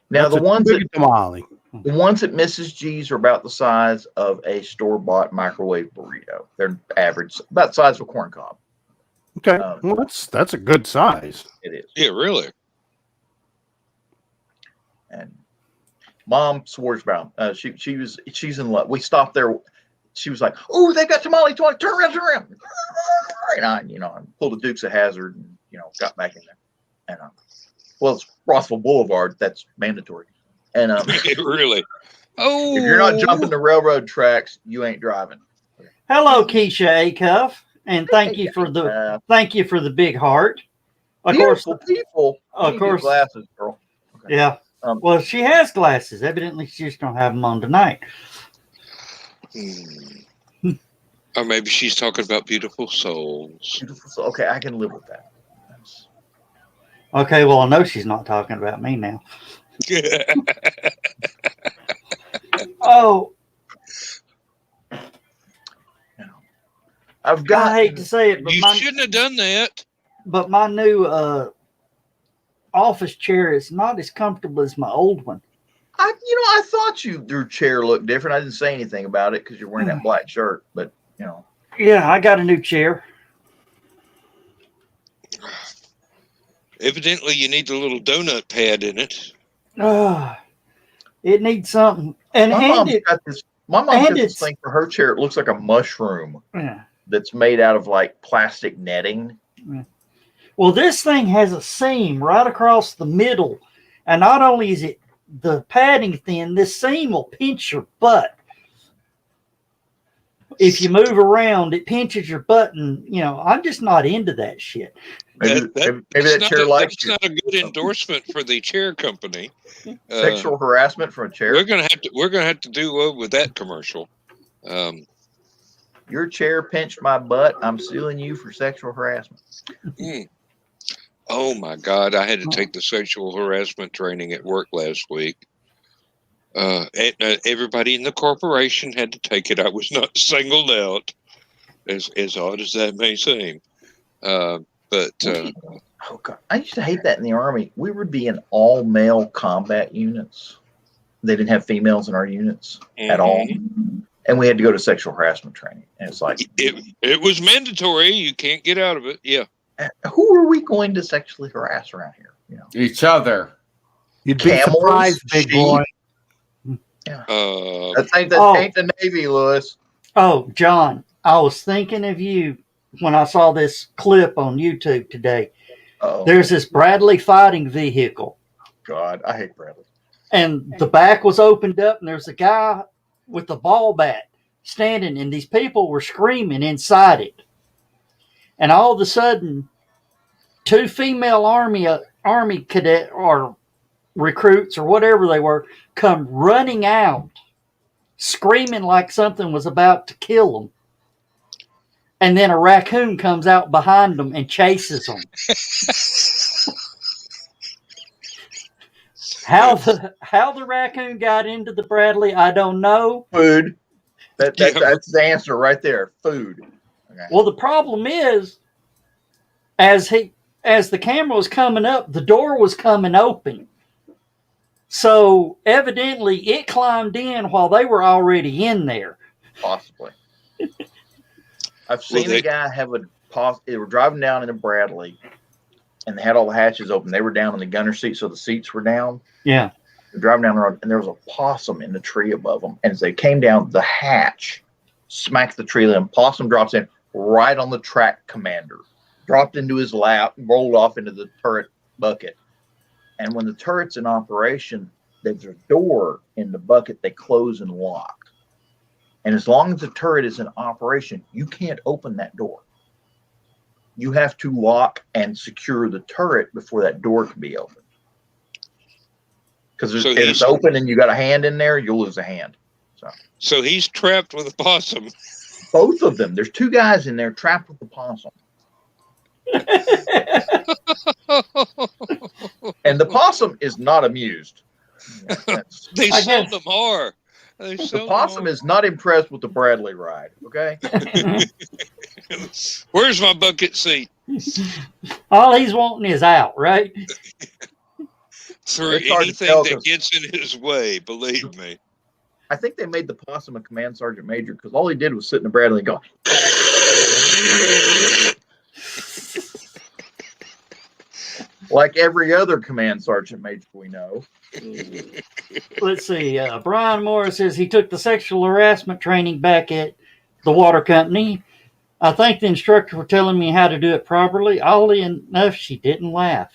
E: Now
A: the ones at
E: Mrs. G's are about the size of a store-bought microwave burrito. They're average, about the size of a corn cob.
A: Okay, well that's a good size.
E: It is.
D: Yeah, really.
E: And Mom Swarsbaum, she's in love. We stopped there. She was like, "Oh, they got tamale! Turn around!" And I pulled the Dukes of Hazzard and got back in there. And it's Rossville Boulevard. That's mandatory. And
D: really,
E: if you're not jumping the railroad tracks, you ain't driving.
C: Hello, Keisha Acuff, and thank you for the big heart. Of course,
E: people.
C: Of course,
E: glasses, girl. Okay.
C: Yeah. Well, she has glasses. Evidently, she just don't have them on tonight.
D: Or maybe she's talking about beautiful souls.
E: Beautiful soul. Okay, I can live with that.
C: Okay, well, I know she's not talking about me now. Oh. I hate to say it, but
D: you shouldn't have done that.
C: But my new office chair is not as comfortable as my old one.
E: I thought your chair looked different. I didn't say anything about it because you're wearing that black shirt, but
C: Yeah, I got a new chair.
D: Evidently, you need the little donut pad in it.
C: It needs something. And
E: my mom got this thing for her chair. It looks like a mushroom that's made out of like plastic netting.
C: Yeah. Well, this thing has a seam right across the middle. And not only is it the padding thin, this seam will pinch your butt. If you move around, it pinches your butt, and I'm just not into that shit.
E: Maybe that chair likes
D: you. That's not a good endorsement for the chair company.
E: Sexual harassment for a chair.
D: We're gonna have to do with that commercial.
E: Your chair pinched my butt. I'm suing you for sexual harassment.
D: Mm. Oh my God! I had to take the sexual harassment training at work last week. Everybody in the corporation had to take it. I was not singled out, as odd as that may seem. Oh
E: God, I used to hate that in the Army. We would be in all male combat units. They didn't have females in our units at all, and we had to go to sexual harassment training. And it's like
D: it was mandatory. You can't get out of it. Yeah.
E: Who are we going to sexually harass around here? You know,
F: Each other.
A: You'd be surprised, big boy.
E: Yeah.
D: Uh,
E: That ain't the Navy, Lewis.
C: Oh, John, I was thinking of you when I saw this clip on YouTube today.
E: Oh
C: There's this Bradley fighting vehicle,
E: God, I hate Bradley.
C: and the back was opened up, and there's a guy with a ball bat standing, and these people were screaming inside it. And all of a sudden, two female army cadet or recruits or whatever they were come running out, screaming like something was about to kill them. And then a raccoon comes out behind them and chases them. How the raccoon got into the Bradley, I don't know.
E: Food. That's the answer right there. Food. Okay.
C: Well, the problem is, as the camera was coming up, the door was coming open. So evidently, it climbed in while they were already in there.
E: Possibly. I've seen a guy have they were driving down in a Bradley, and they had all the hatches open. They were down in the gunner seat, so the seats were down.
C: Yeah.
E: They're driving down the road, and there was a possum in the tree above them. And as they came down, the hatch smacked the tree. And possum drops in right on the track commander, dropped into his lap, rolled off into the turret bucket. And when the turret's in operation, there's a door in the bucket they close and lock. And as long as the turret is in operation, you can't open that door. You have to lock and secure the turret before that door can be opened. Because if it's open and you got a hand in there, you'll lose a hand.
D: So he's trapped with a possum.
E: Both of them. There's two guys in there trapped with the possum. And the possum is not amused.
D: They seldom are.
E: The possum is not impressed with the Bradley ride. Okay.
D: Where's my bucket seat?
C: All he's wanting is out, right?
D: Through anything that gets in his way, believe me.
E: I think they made the possum a command sergeant major because all he did was sit in the Bradley and go. Like every other command sergeant major we know.
C: Let's see. Brian Morris says he took the sexual harassment training back at the water company. I think the instructor for telling me how to do it properly. Oddly enough, she didn't laugh.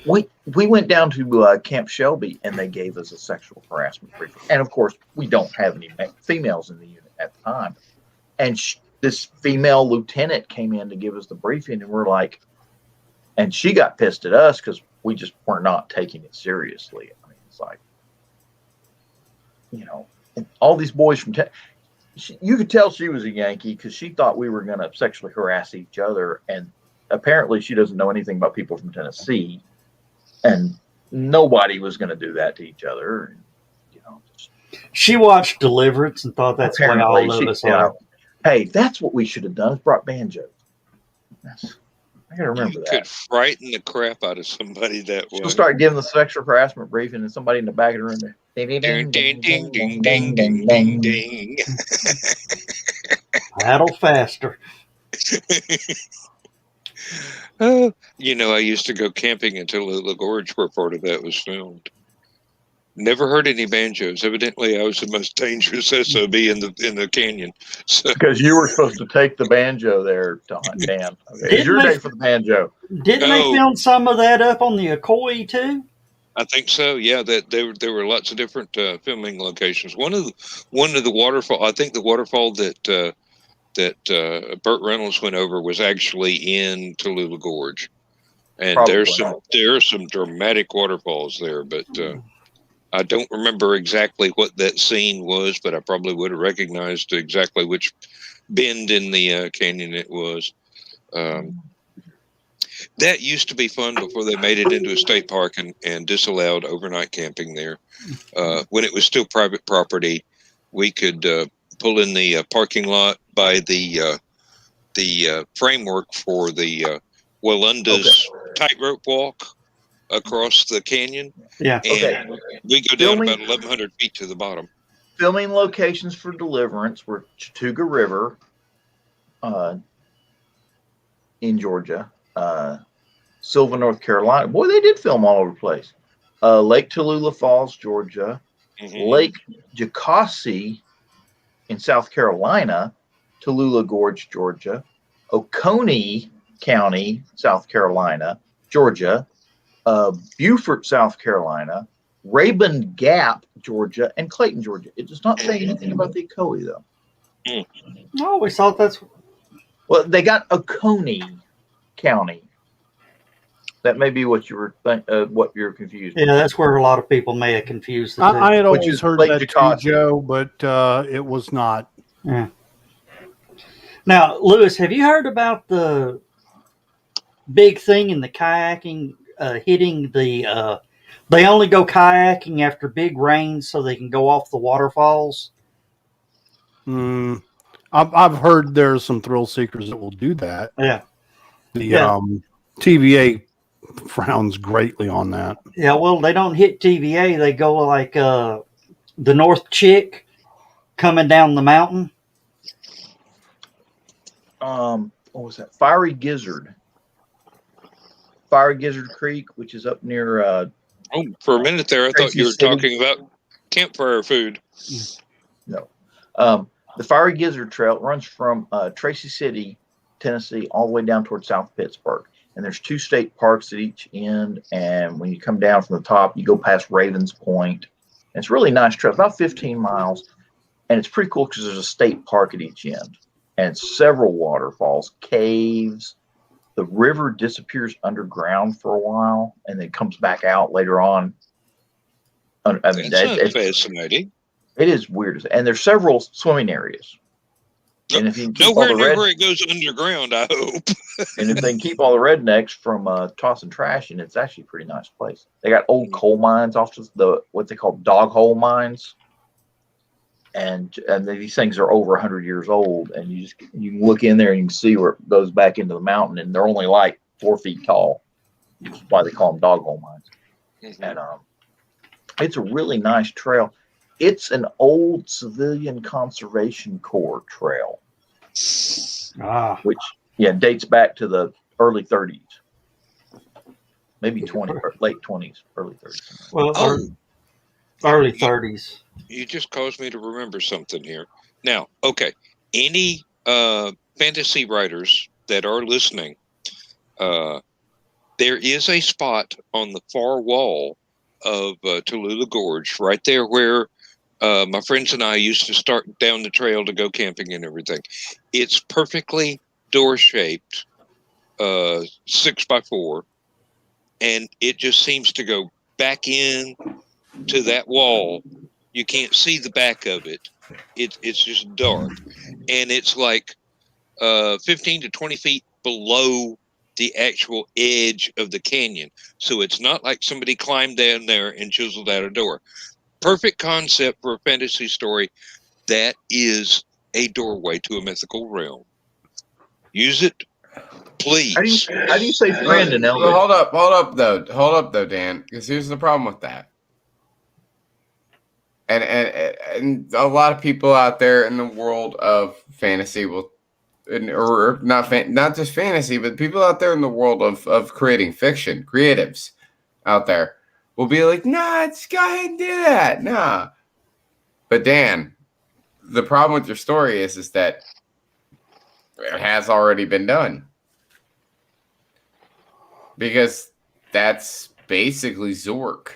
E: We went down to Camp Shelby, and they gave us a sexual harassment briefing. And, of course, we don't have any females in the unit at the time. And this female lieutenant came in to give us the briefing, and we're like, and she got pissed at us because we just were not taking it seriously. I mean, it's like, you know, and all these boys from you could tell she was a Yankee because she thought we were going to sexually harass each other. And apparently she doesn't know anything about people from Tennessee. And nobody was going to do that to each other. And, you know,
C: she watched Deliverance and thought that's why all of us are.
E: Hey, that's what we should have done is brought banjos. I gotta remember that.
D: You could frighten the crap out of somebody that way.
E: She'll start giving the sexual harassment briefing, and somebody in the back of the room there. Ding, ding, ding, ding, ding, ding, ding, ding, ding.
C: Paddle faster.
D: You know, I used to go camping until the Gorge where part of that was filmed. Never heard any banjos. Evidently, I was the most dangerous SOB in the canyon. So.
E: Because you were supposed to take the banjo there, Dan. Okay. It's your day for the banjo.
C: Didn't they film some of that up on the Ocoee too?
D: I think so. Yeah, that there were lots of different filming locations. One of the waterfall. I think the waterfall that Burt Reynolds went over was actually in Tallulah Gorge, and there are some dramatic waterfalls there, but. I don't remember exactly what that scene was, but I probably would have recognized exactly which bend in the canyon it was. That used to be fun before they made it into a state park and disallowed overnight camping there. When it was still private property, we could pull in the parking lot by the framework for the Walunda's tightrope walk across the canyon.
C: Yeah.
D: And we go down about 1,100 feet to the bottom.
E: Filming locations for Deliverance were Chattooga River in Georgia, Sylva, North Carolina. Boy, they did film all over the place. Lake Tallulah Falls, Georgia. Lake Jocassee in South Carolina. Tallulah Gorge, Georgia. Oconee County, South Carolina. Georgia. Beaufort, South Carolina. Rabun Gap, Georgia, and Clayton, Georgia. It does not say anything about the Ocoee, though.
C: I always thought that's...
E: Well, they got Oconee County. That may be what you were what you're confused.
C: Yeah, that's where a lot of people may have confused the two.
A: I had
E: Which
A: always
E: is
A: heard
E: Lake
A: that too,
E: Jocassee.
A: Joe, but it was not.
C: Yeah. Now, Lewis, have you heard about the big thing in the kayaking hitting the... they only go kayaking after big rains so they can go off the waterfalls?
A: I've heard there's some thrill seekers that will do that.
C: Yeah.
A: The TVA frowns greatly on that.
C: Yeah, well, they don't hit TVA. They go like the North Chick coming down the mountain.
E: What was that? Fiery Gizzard Creek, which is up near.
D: For a minute there, I thought you were talking about campfire food.
E: No. The Fiery Gizzard Trail runs from Tracy City, Tennessee, all the way down towards South Pittsburgh. And there's 2 state parks at each end. And when you come down from the top, you go past Ravens Point. And it's a really nice trail, about 15 miles. And it's pretty cool because there's a state park at each end. And several waterfalls, caves. The river disappears underground for a while and then comes back out later on. I mean,
D: That's fascinating.
E: It is weird. And there's several swimming areas. And if you can keep
D: Nowhere near where it goes underground, I hope.
E: And if they can keep all the rednecks from tossing trash in, it's actually a pretty nice place. They got old coal mines off the what they call dog hole mines. And these things are over 100 years old, and you can look in there and you can see where it goes back into the mountain, and they're only like 4 feet tall. That's why they call them dog hole mines. And it's a really nice trail. It's an old Civilian Conservation Corps trail, which dates back to the early 30s, maybe 20 or late 20s, early 30s.
C: Well, early 30s.
D: You just caused me to remember something here. Now, okay, any fantasy writers that are listening, there is a spot on the far wall of Tallulah Gorge, right there where my friends and I used to start down the trail to go camping and everything. It's perfectly door-shaped, 6x4, and it just seems to go back in to that wall. You can't see the back of it. It's just dark, and it's like 15 to 20 feet below the actual edge of the canyon. So it's not like somebody climbed down there and chiseled out a door. Perfect concept for a fantasy story. That is a doorway to a mythical realm. Use it, please.
E: How do you say friend in Elvish?
F: Hold up though, Dan. Because here's the problem with that. And a lot of people out there in the world of fantasy will, or not just fantasy, but people out there in the world of creating fiction, creatives out there will be like, nah, just go ahead and do that. Nah. But Dan, the problem with your story is that it has already been done. Because that's basically Zork.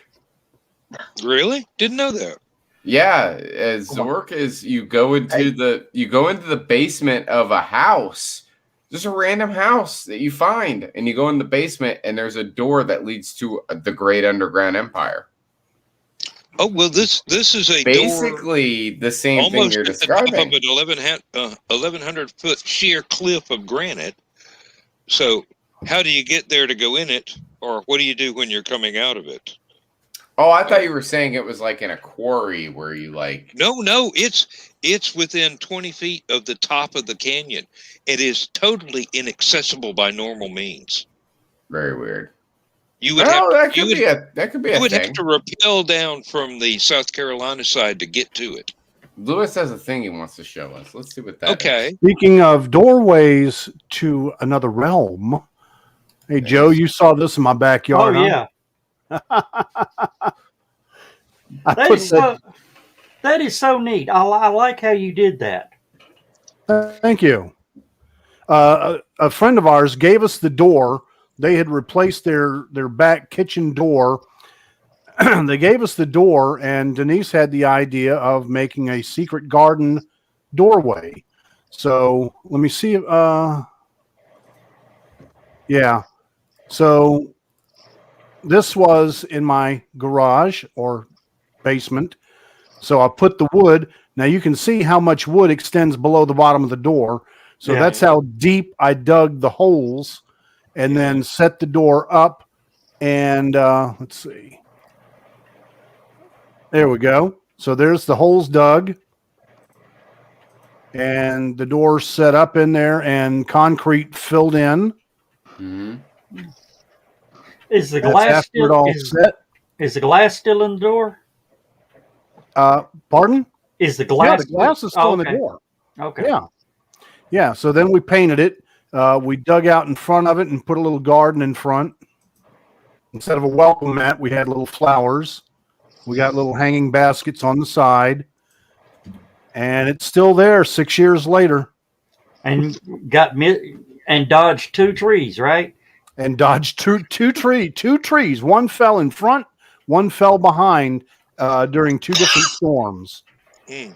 D: Really? Didn't know that.
F: Yeah, Zork is you go into the basement of a house, just a random house that you find, and you go in the basement, and there's a door that leads to the Great Underground Empire.
D: Oh well, this is a door
F: Basically, the same thing
D: almost
F: you're
D: at the top of
F: describing.
D: an 1,100-foot sheer cliff of granite. So, how do you get there to go in it, or what do you do when you're coming out of it?
F: Oh, I thought you were saying it was like in a quarry where you like.
D: No, it's within 20 feet of the top of the canyon. It is totally inaccessible by normal means.
F: Very weird.
D: You would
F: Well,
D: have
F: that could be
D: you
F: a
D: would have
F: thing.
D: to rappel down from the South Carolina side to get to it.
F: Lewis has a thing he wants to show us. Let's see what that is.
D: Okay.
A: Speaking of doorways to another realm, hey Joe, you saw this in my backyard.
C: Oh
A: huh?
C: yeah,
A: I
C: that
A: put
C: is so. That is so neat. I like how you did that.
A: Thank you. A friend of ours gave us the door. They had replaced their back kitchen door. They gave us the door, and Denise had the idea of making a secret garden doorway. So let me see. Yeah. So this was in my garage or basement. So I put the wood. Now you can see how much wood extends below the bottom of the door. So
C: Yeah.
A: that's how deep I dug the holes and then set the door up. And let's see. There we go. So there's the holes dug. And the door set up in there and concrete filled in.
F: Mhm.
C: Is the
A: That's
C: glass
A: after it
C: still
A: all set.
C: is the glass still in the door?
A: Pardon?
C: Is the
A: Yeah,
C: glass?
A: the glass is still
C: Oh,
A: in the
C: okay.
A: door.
C: Okay.
A: Yeah. Yeah. So then we painted it. We dug out in front of it and put a little garden in front. Instead of a welcome mat, we had little flowers. We got little hanging baskets on the side. And it's still there 6 years later.
C: And dodged 2 trees, right?
A: And dodged two trees. One fell in front, one fell behind during 2 different storms.
C: And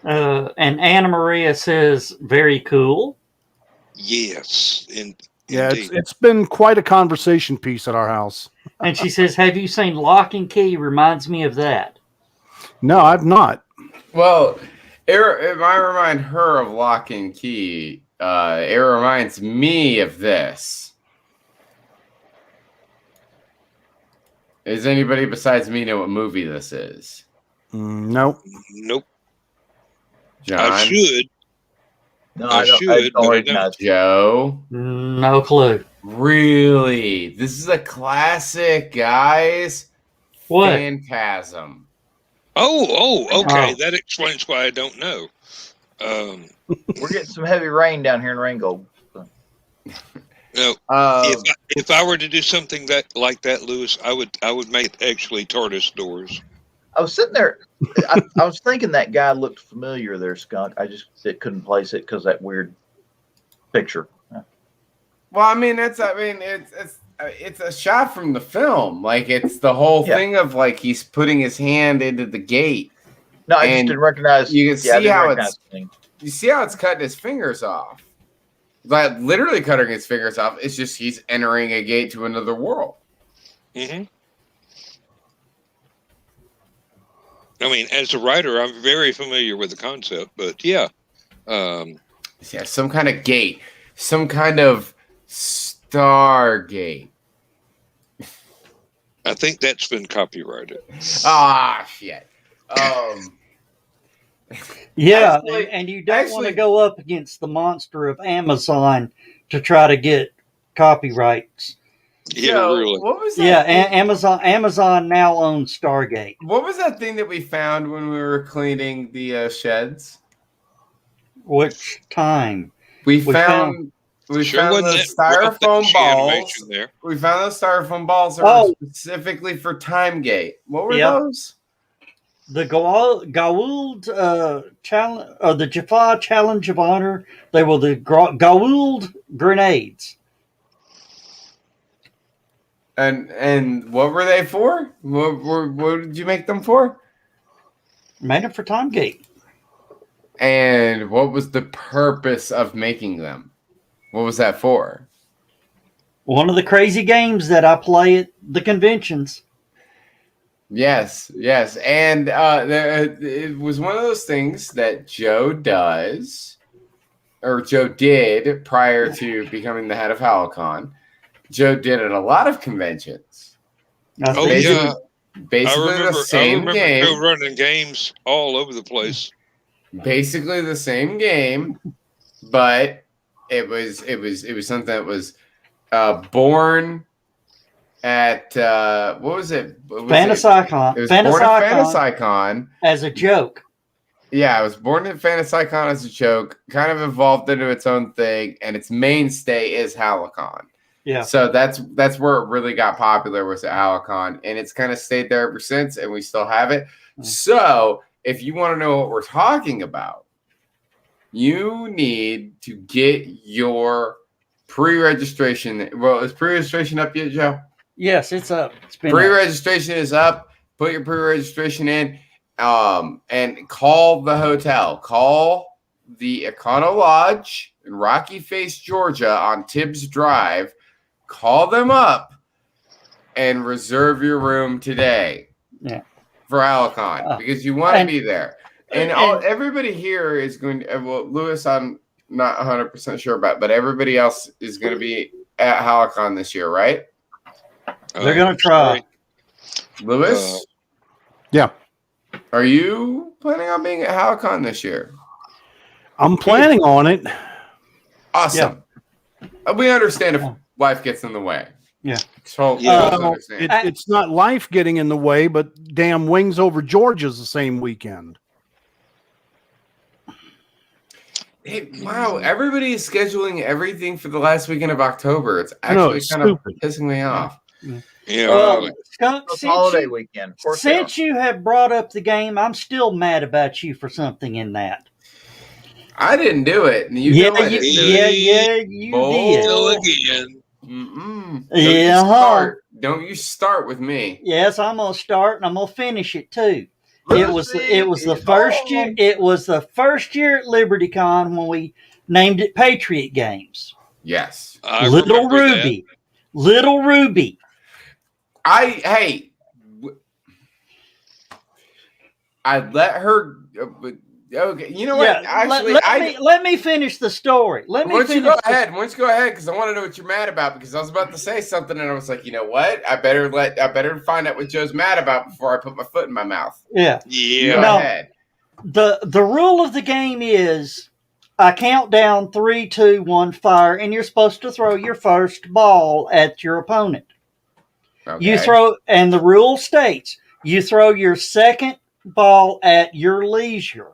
C: Anna Maria says, "Very cool."
D: Yes.
A: Yeah,
D: Indeed.
A: it's been quite a conversation piece at our house.
C: And she says, "Have you seen Lock and Key? Reminds me of that."
A: No, I've not.
F: Well, if I remind her of Lock and Key, it reminds me of this. Does anybody besides me know what movie this is?
A: Nope.
D: Nope.
F: John?
D: I should.
E: No,
D: I
E: I don't,
D: should,
E: I don't
D: but I
E: recognize it.
F: Joe?
C: No clue.
F: Really? This is a classic, guys.
C: What?
F: Phantasm.
D: Okay.
C: Oh.
D: That explains why I don't know.
E: We're getting some heavy rain down here in Ringgold.
D: No. If I were to do something like that, Lewis, I would make actually TARDIS doors.
E: I was sitting there. I was thinking that guy looked familiar there, Skunk. I just couldn't place it because that weird picture.
F: Well, I mean, it's a shot from the film. Like, it's the whole thing of like he's putting his hand into the gate.
E: No, I just didn't recognize.
F: You can see how it's cutting his fingers off. Like literally cutting his fingers off. It's just he's entering a gate to another world.
D: Mm-hmm. I mean, as a writer, I'm very familiar with the concept, but yeah.
F: Yeah, some kind of gate. Some kind of Stargate.
D: I think that's been copyrighted.
F: Ah, shit.
C: Yeah,
F: Actually-
C: and you don't want to go up against the monster of Amazon to try to get copyrights.
D: Yeah,
F: Joe,
D: really.
F: what was that?
C: Yeah, Amazon now owns Stargate.
F: What was that thing that we found when we were cleaning the sheds?
C: Which time?
F: We
C: We
F: found
D: Wasn't
F: those
D: that rough, that
F: styrofoam balls.
D: animation there?
F: We found those styrofoam balls that
C: Oh.
F: were specifically for Timegate. What were
C: Yep.
F: those?
C: The Gawold challenge, the Jaffa Challenge of Honor. They were the Gawold grenades.
F: And what were they for? What did you make them for?
C: Made them for Timegate.
F: And what was the purpose of making them? What was that for?
C: One of the crazy games that I play at the conventions.
F: Yes, and it was one of those things that Joe did prior to becoming the head of HallowCon. Joe did at a lot of conventions.
D: Oh yeah,
F: Basically the same game.
D: Joe running games all over the place.
F: Basically the same game, but it was something that was born at what was it?
C: Fantasy-Con.
F: It was born at Fantasy-Con
C: as a joke.
F: Yeah, it was born at Fantasy-Con as a joke, kind of evolved into its own thing, and its mainstay is HallowCon.
C: Yeah.
F: So that's where it really got popular, was at HallowCon, and it's kind of stayed there ever since, and we still have it. So if you want to know what we're talking about, you need to get your pre-registration. Well, is pre-registration up yet, Joe?
C: Yes, it's up.
F: Pre-registration is up. Put your pre-registration in, and call the hotel. Call the Econo Lodge in Rocky Face, Georgia, on Tibbs Drive. Call them up and reserve your room today.
C: Yeah.
F: For HallowCon, because you want to be there. And everybody here is going to, well, Lewis, I'm not 100% sure about, but everybody else is going to be at HallowCon this year, right?
C: They're going to try.
F: Lewis?
A: Yeah.
F: Are you planning on being at HallowCon this year?
A: I'm planning on it.
F: Awesome. Yeah. We understand if life gets in the way.
C: Yeah.
A: It's not life getting in the way, but damn Wings Over Georgia's the same weekend.
F: Hey, wow, everybody is scheduling everything for the last weekend of October. It's actually kind of pissing me off.
D: Yeah.
C: Skunk,
E: holiday weekend.
C: Since you have brought up the game, I'm still mad about you for something in that.
F: I didn't do it. And you
C: you
F: did.
C: You did.
D: Go again.
F: Don't you start with me.
C: Yes, I'm gonna start and I'm gonna finish it too. It was the first year. It was the first year at LibertyCon when we named it Patriot Games.
F: Yes.
C: Little Ruby.
F: I let her. Okay, you know what?
C: Yeah, actually, let me finish the story. Why don't you
F: go ahead? Because I want to know what you're mad about. Because I was about to say something, and I was like, you know what? I better find out what Joe's mad about before I put my foot in my mouth.
C: Yeah.
F: Go ahead.
C: The rule of the game is I count down 3, 2, 1, fire, and you're supposed to throw your first ball at your opponent. Okay. And the rule states you throw your second ball at your leisure.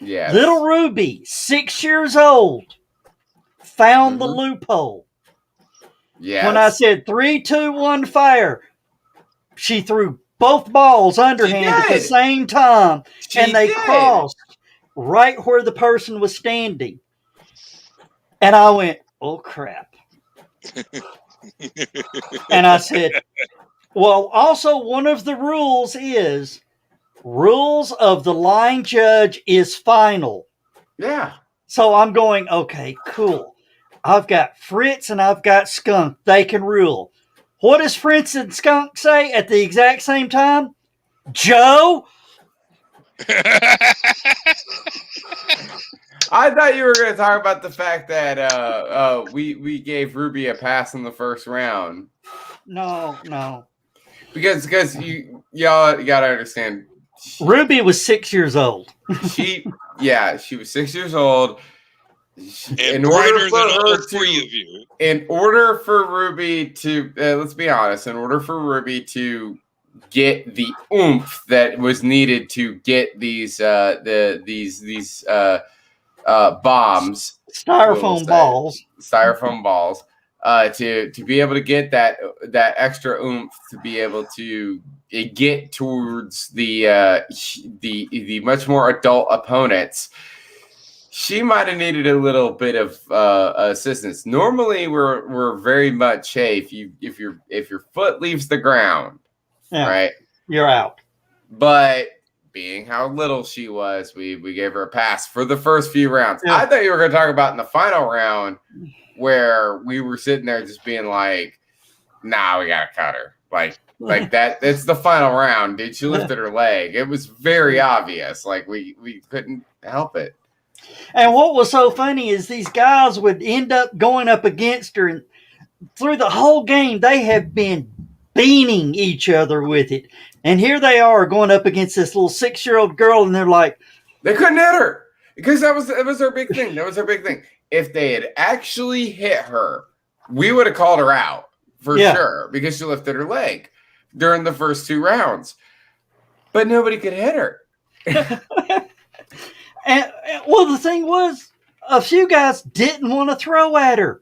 F: Yes.
C: Little Ruby, 6 years old, found the loophole.
F: Yes.
C: When I said 3, 2, 1, fire, she threw both balls underhand at the same time, and they crossed right where the person was standing. And I went, oh, crap. And I said, well, also one of the rules is rules of the line judge is final.
F: Yeah.
C: So I'm going, okay, cool. I've got Fritz and I've got Skunk. They can rule. What does Fritz and Skunk say at the exact same time? Joe?
F: I thought you were going to talk about the fact that we gave Ruby a pass in the first round.
C: No.
F: Because y'all got to understand.
C: Ruby was 6 years old.
F: She was 6 years old.
D: In order for her to,
F: in order for Ruby to, let's be honest, in order for Ruby to get the oomph that was needed to get these bombs,
C: styrofoam balls,
F: to be able to get that extra oomph to be able to get towards the much more adult opponents, she might have needed a little bit of assistance. Normally, we're very much, hey, if your foot leaves the ground, right,
C: you're out.
F: But being how little she was, we gave her a pass for the first few rounds.
C: Yeah.
F: I thought you were going to talk about in the final round where we were sitting there just being like, nah, we gotta cut her. Like that. It's the final round, dude. She lifted her leg. It was very obvious. Like we couldn't help it.
C: And what was so funny is these guys would end up going up against her, and through the whole game, they have been beating each other with it. And here they are going up against this little 6-year-old girl, and they're like,
F: they couldn't hit her because it was their big thing. That was their big thing. If they had actually hit her, we would have called her out for sure because she lifted her leg during the first 2 rounds. But nobody could hit her.
C: and well, the thing was, a few guys didn't want to throw at her.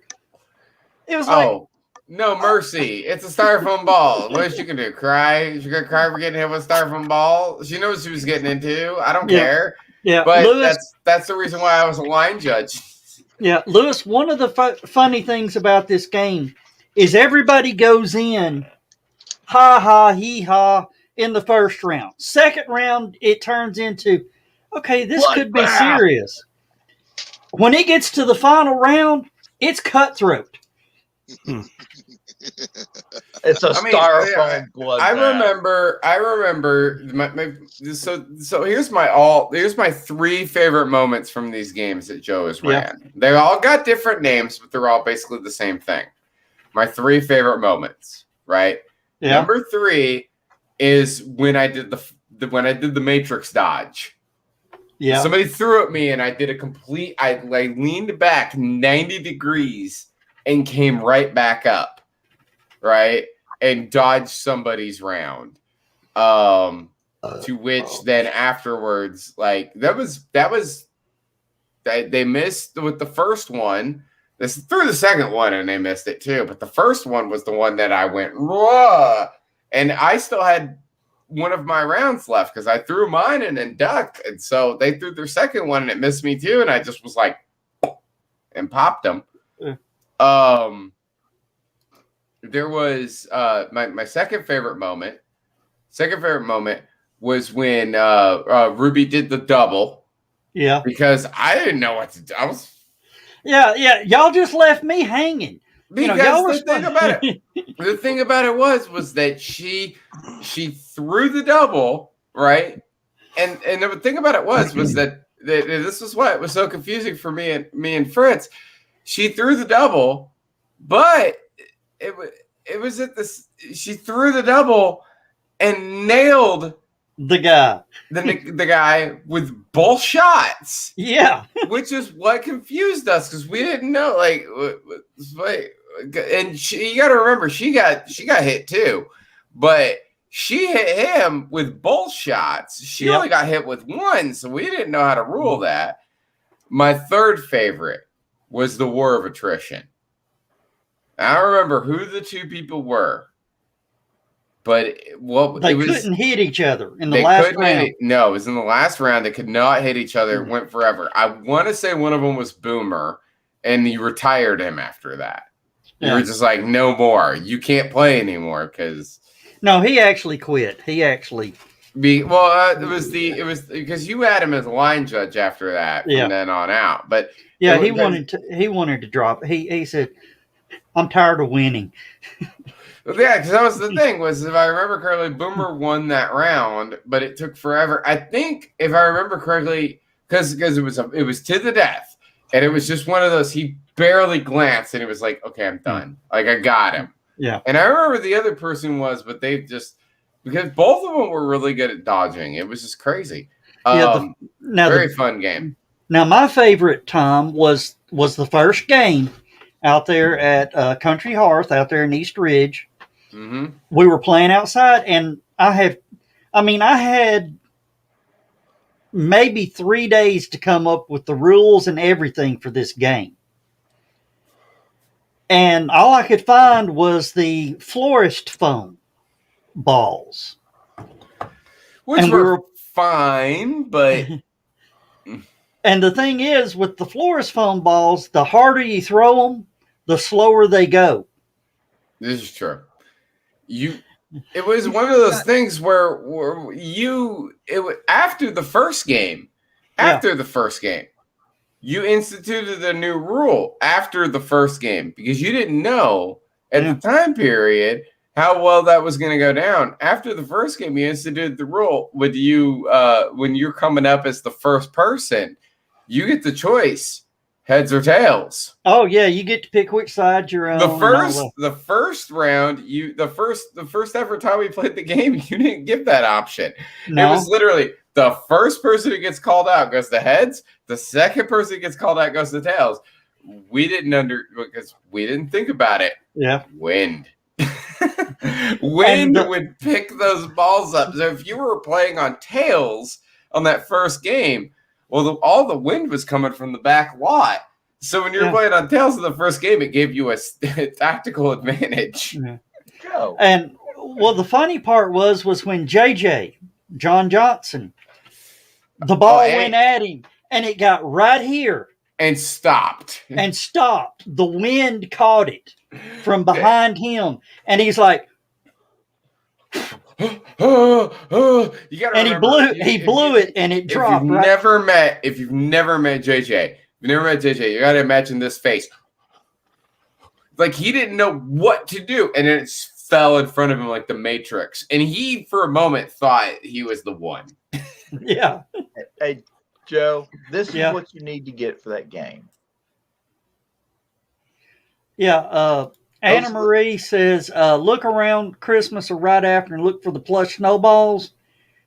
C: It was like,
F: no mercy. It's a styrofoam ball. What is she going to do? Cry? She's going to cry for getting hit with a styrofoam ball? She knows what she was getting into. I don't care.
C: Yeah,
F: but
C: Lewis,
F: that's the reason why I was a line judge.
C: Yeah, Lewis, one of the funny things about this game is everybody goes in ha ha hee ha in the first round. Second round, it turns into, okay, this could be serious. When it gets to the final round, it's cutthroat.
E: It's a styrofoam blood.
F: I remember. So here's my 3 favorite moments from these games that Joe has ran. Yeah. They all got different names, but they're all basically the same thing. My 3 favorite moments, right? Yeah. Number 3 is when I did the Matrix dodge. Yeah. Somebody threw at me and I did a complete. I leaned back 90 degrees and came right back up, right, and dodged somebody's round. To which then afterwards, like that was they missed with the first one. This threw the second one and they missed it too. But the first one was the one that I went raw, and I still had one of my rounds left because I threw mine and then ducked, and so they threw their second one and it missed me too, and I just was like, and popped them. There was my second favorite moment. Second favorite moment was when Ruby did the double. Yeah, because I didn't know what to do. I was. Yeah. Y'all just left me hanging. Because the thing about it was that she threw the double, right? And the thing about it was that this was what was so confusing for me and Fritz. She threw the double, but it was at this. She threw the double and nailed the guy with both shots. Yeah, which is what confused us because we didn't know. Like, and you got to remember, she got hit too, but she hit him with both shots. She only got hit with one, so we didn't know how to rule that. My third favorite was the War of Attrition. I don't remember who the 2 people were, but they couldn't hit each other in the last round. No, it was in the last round. They could not hit each other. It went forever. I want to say one of them was Boomer, and you retired him after that. Yeah. You were just like, no more. You can't play anymore because. No, he actually quit. He actually. It was because you had him as a line judge after that from then on out. But yeah, he wanted to drop. He said, "I'm tired of winning." Yeah, because that was the thing. Was if I remember correctly, Boomer won that round, but it took forever. I think if I remember correctly, because it was to the death, and it was just one of those. He barely glanced, and it was like, "Okay, I'm done. Like I got him." Yeah, and I remember the other person was, but they just. Because both of them were really good at dodging. It was just crazy. Very fun game. Now, my favorite, Tom, was the first game out there at Country Hearth out there in East Ridge. Mm-hmm. We were playing outside, and I had maybe 3 days to come up with the rules and everything for this game. And all I could find was the florist foam balls, which were fine, but and the thing is with the florist foam balls, the harder you throw them, the slower they go. This is true. It was one of those things where after the first game, you instituted a new rule after the first game because you didn't know. at the time period how well that was going to go down. After the first game, you instituted the rule with you when you're coming up as the first person, you get the choice, heads or tails.
C: Oh yeah, you get to pick which side you're on.
F: The first round, the first ever time we played the game, you didn't give that option.
C: No.
F: It was literally the first person who gets called out goes to heads. The second person who gets called out goes to tails. We didn't because we didn't think about it.
C: Yeah.
F: Wind. Wind would pick those balls up. So if you were playing on tails on that first game, well, all the wind was coming from the back lot. So when you're playing on tails in the first game, it gave you a tactical advantage.
C: Yeah.
E: Go.
C: And well, the funny part was when JJ, John Johnson, the ball went at him and it got right here.
F: And stopped.
C: The wind caught it from behind him. And he's like,
F: you gotta
C: and he blew it and it dropped.
F: If you've never met JJ, you gotta imagine this face. Like he didn't know what to do, and it fell in front of him like the Matrix. And he, for a moment, thought he was the one.
C: Yeah.
E: Hey, Joe, this is what you need to get for that game.
C: Yeah. Anna Marie says, look around Christmas or right after and look for the plush snowballs.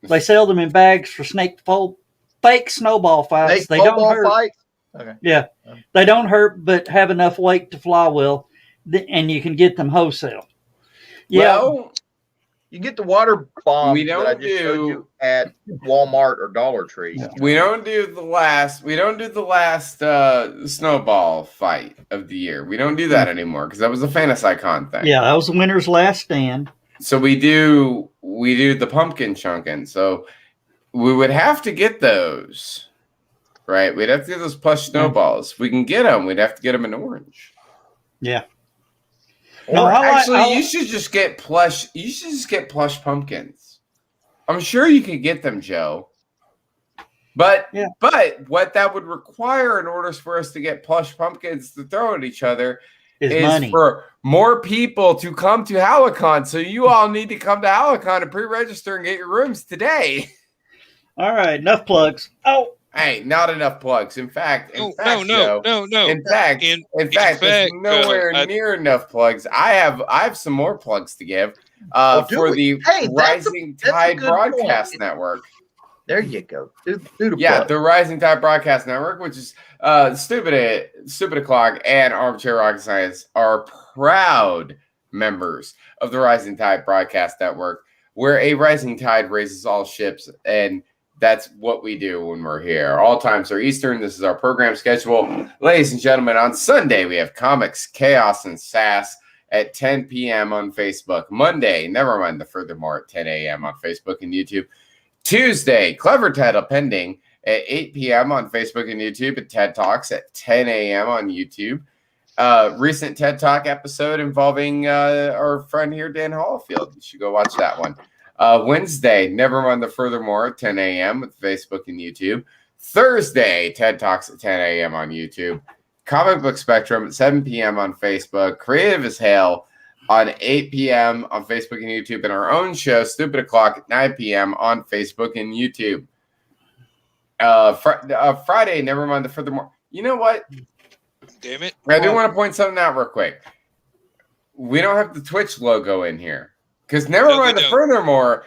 C: They sell them in bags for fake snowball fights. They don't hurt. Fights? Okay. Yeah. They don't hurt, but have enough weight to fly well, and you can get them wholesale. Yeah. Well,
E: you get the water bombs that I just showed you at Walmart or Dollar Tree.
F: Yeah. We don't do the last snowball fight of the year. We don't do that anymore because that was a Fantasy-Con thing.
C: Yeah, that was the winner's last stand.
F: So we do the pumpkin chunking. So we would have to get those, right? We'd have to get those plush snowballs. If we can get them, we'd have to get them in orange.
C: Yeah.
F: No, you should just get plush. You should just get plush pumpkins. I'm sure you could get them, Joe. But what that would require in order for us to get plush pumpkins to throw at each other is money. For more people to come to HallowCon. So you all need to come to HallowCon and pre-register and get your rooms today.
C: All right, enough plugs. Oh.
F: Hey, not enough plugs. In fact,
D: no.
F: In fact, there's nowhere near enough plugs. I have some more plugs to give for the Rising Tide Broadcast Network.
E: There you go. Do
F: the Rising Tide Broadcast Network, which is Stupid O'Clock and Armchair Rocket Science, are proud members of the Rising Tide Broadcast Network, where a rising tide raises all ships, and that's what we do when we're here. All times are Eastern. This is our program schedule. Ladies and gentlemen, on Sunday, we have Comics, Chaos, and Sass at 10 p.m. on Facebook. Monday, never mind the Furthermore at 10 a.m. on Facebook and YouTube. Tuesday, Clever Title Pending at 8 p.m. on Facebook and YouTube, and TED Talks at 10 a.m. on YouTube. Recent TED Talk episode involving our friend here, Dan Hallfield. You should go watch that one. Wednesday, never mind the Furthermore at 10 a.m. with Facebook and YouTube. Thursday, TED Talks at 10 a.m. on YouTube. Comic Book Spectrum at 7 p.m. on Facebook. Creative as Hell on 8 p.m. on Facebook and YouTube. And our own show, Stupid O'Clock, at 9 p.m. on Facebook and YouTube. Friday, never mind the Furthermore. You know what?
D: Damn it.
F: I do want to point something out real quick. We don't have the Twitch logo in here. Because never mind the Furthermore,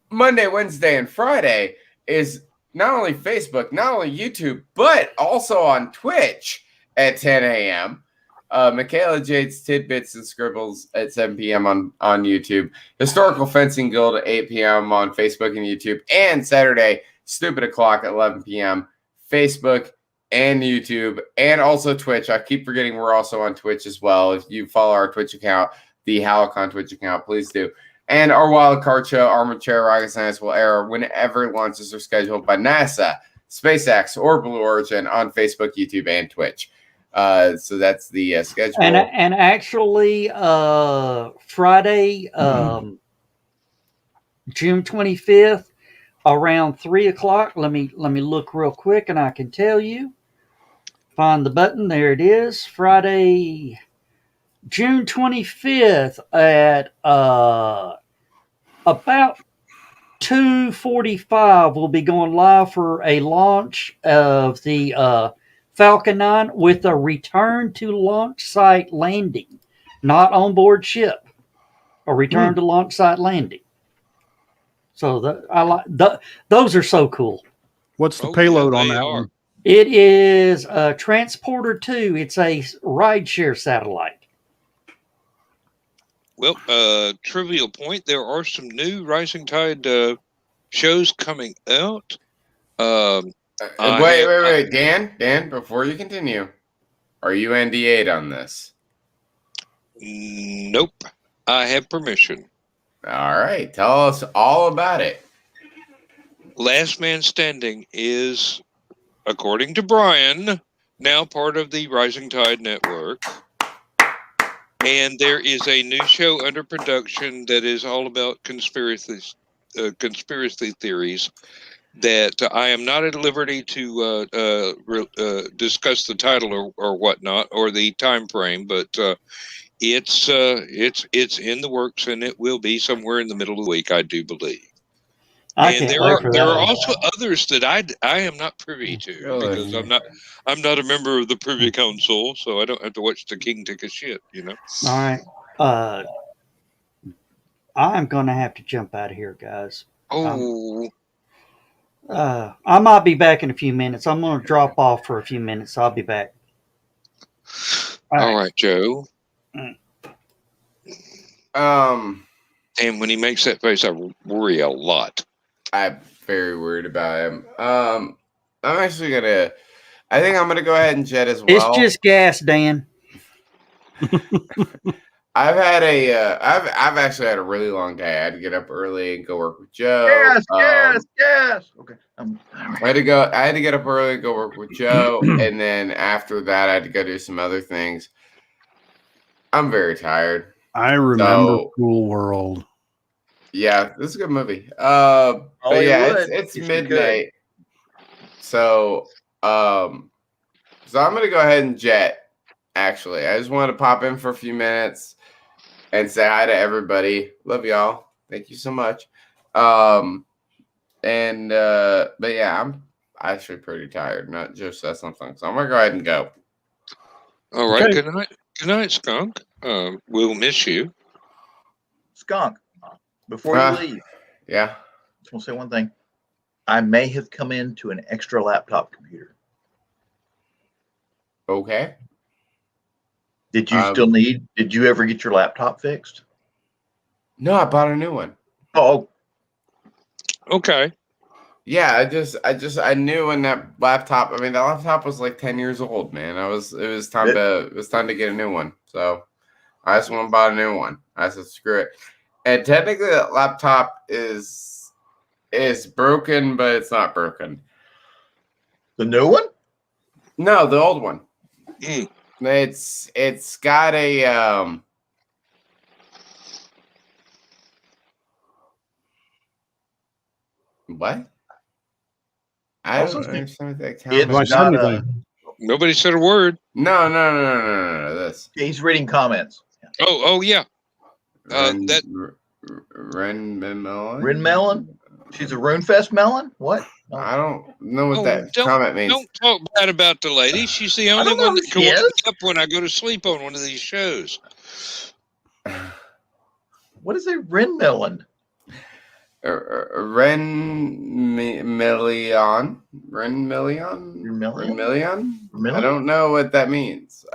F: Monday, Wednesday, and Friday is not only Facebook, not only YouTube, but also on Twitch at 10 a.m. Michaela Jade's Tidbits and Scribbles at 7 p.m. on YouTube. Historical Fencing Guild at 8 p.m. on Facebook and YouTube. And Saturday, Stupid O'Clock at 11 p.m. Facebook and YouTube. And also Twitch. I keep forgetting we're also on Twitch as well. If you follow our Twitch account, the HallowCon Twitch account, please do. And our wild card show, Armchair Rocket Science, will air whenever launches are scheduled by NASA, SpaceX, or Blue Origin on Facebook, YouTube, and Twitch. So that's the schedule.
C: And actually, Friday, June 25th, around 3 o'clock. Let me look real quick, and I can tell you. Find the button. There it is. Friday, June 25th at about 2:45, we'll be going live for a launch of the Falcon 9 with a return to launch site landing, not on board ship. A return to launch site landing. So I like those are so cool.
A: What's the
D: Oh,
A: payload
D: yeah,
A: on
D: they
A: that
D: are.
A: one?
C: It is a Transporter 2. It's a rideshare satellite.
D: Well, trivial point, there are some new Rising Tide shows coming out.
F: Wait, Dan, before you continue, are you NDA'd on this?
D: Nope. I have permission.
F: All right, tell us all about it.
D: Last Man Standing is, according to Brian, now part of the Rising Tide Network. And there is a new show under production that is all about conspiracy theories that I am not at liberty to discuss the title or whatnot or the time frame, but it's in the works, and it will be somewhere in the middle of the week, I do believe. And there are also others that I am not privy to because I'm not a member of the Privy Council, so I don't have to watch the king take a shit, you know.
C: All right. I'm going to have to jump out of here, guys.
D: Oh,
C: I might be back in a few minutes. I'm going to drop off for a few minutes. So I'll be back.
D: all right, Joe. And when he makes that face, I worry a lot.
F: I'm very worried about him. I'm actually gonna. I think I'm gonna go ahead and jet as well.
C: It's just gas, Dan.
F: I've actually had a really long day. I had to get up early and go work with Joe.
E: Yes. Okay.
F: I had to get up early and go work with Joe, and then after that, I had to go do some other things. I'm very tired.
A: I remember Cool World.
F: Yeah, this is a good movie. But yeah, it's midnight. So I'm gonna go ahead and jet. Actually, I just wanted to pop in for a few minutes and say hi to everybody. Love y'all. Thank you so much. But yeah, I'm actually pretty tired. Not just that's something. So I'm gonna go ahead and go.
D: All right.
A: Okay.
D: Good night, Skunk. We'll miss you.
E: Skunk, before you leave,
F: yeah,
E: just want to say one thing. I may have come into an extra laptop computer.
F: Okay.
E: Did you ever get your laptop fixed?
F: No, I bought a new one.
E: Oh,
D: okay.
F: Yeah, I knew when that laptop. I mean, that laptop was like 10 years old, man. It was time to get a new one. So I just went and bought a new one. I said, screw it. And technically, that laptop is broken, but it's not broken.
E: The new one?
F: No, the old one. It's got a what? I don't understand that comment.
D: Nobody said a word.
F: No. This.
E: He's reading comments.
D: Oh yeah.
F: Ren
E: Melon? She's a Runefest melon? What? No.
F: I don't know what that comment means.
D: Don't talk bad about the lady. She's the only one that can wake me up when I go to sleep on one of these shows.
E: What is a Ren melon?
F: Ren million. I don't know what that means.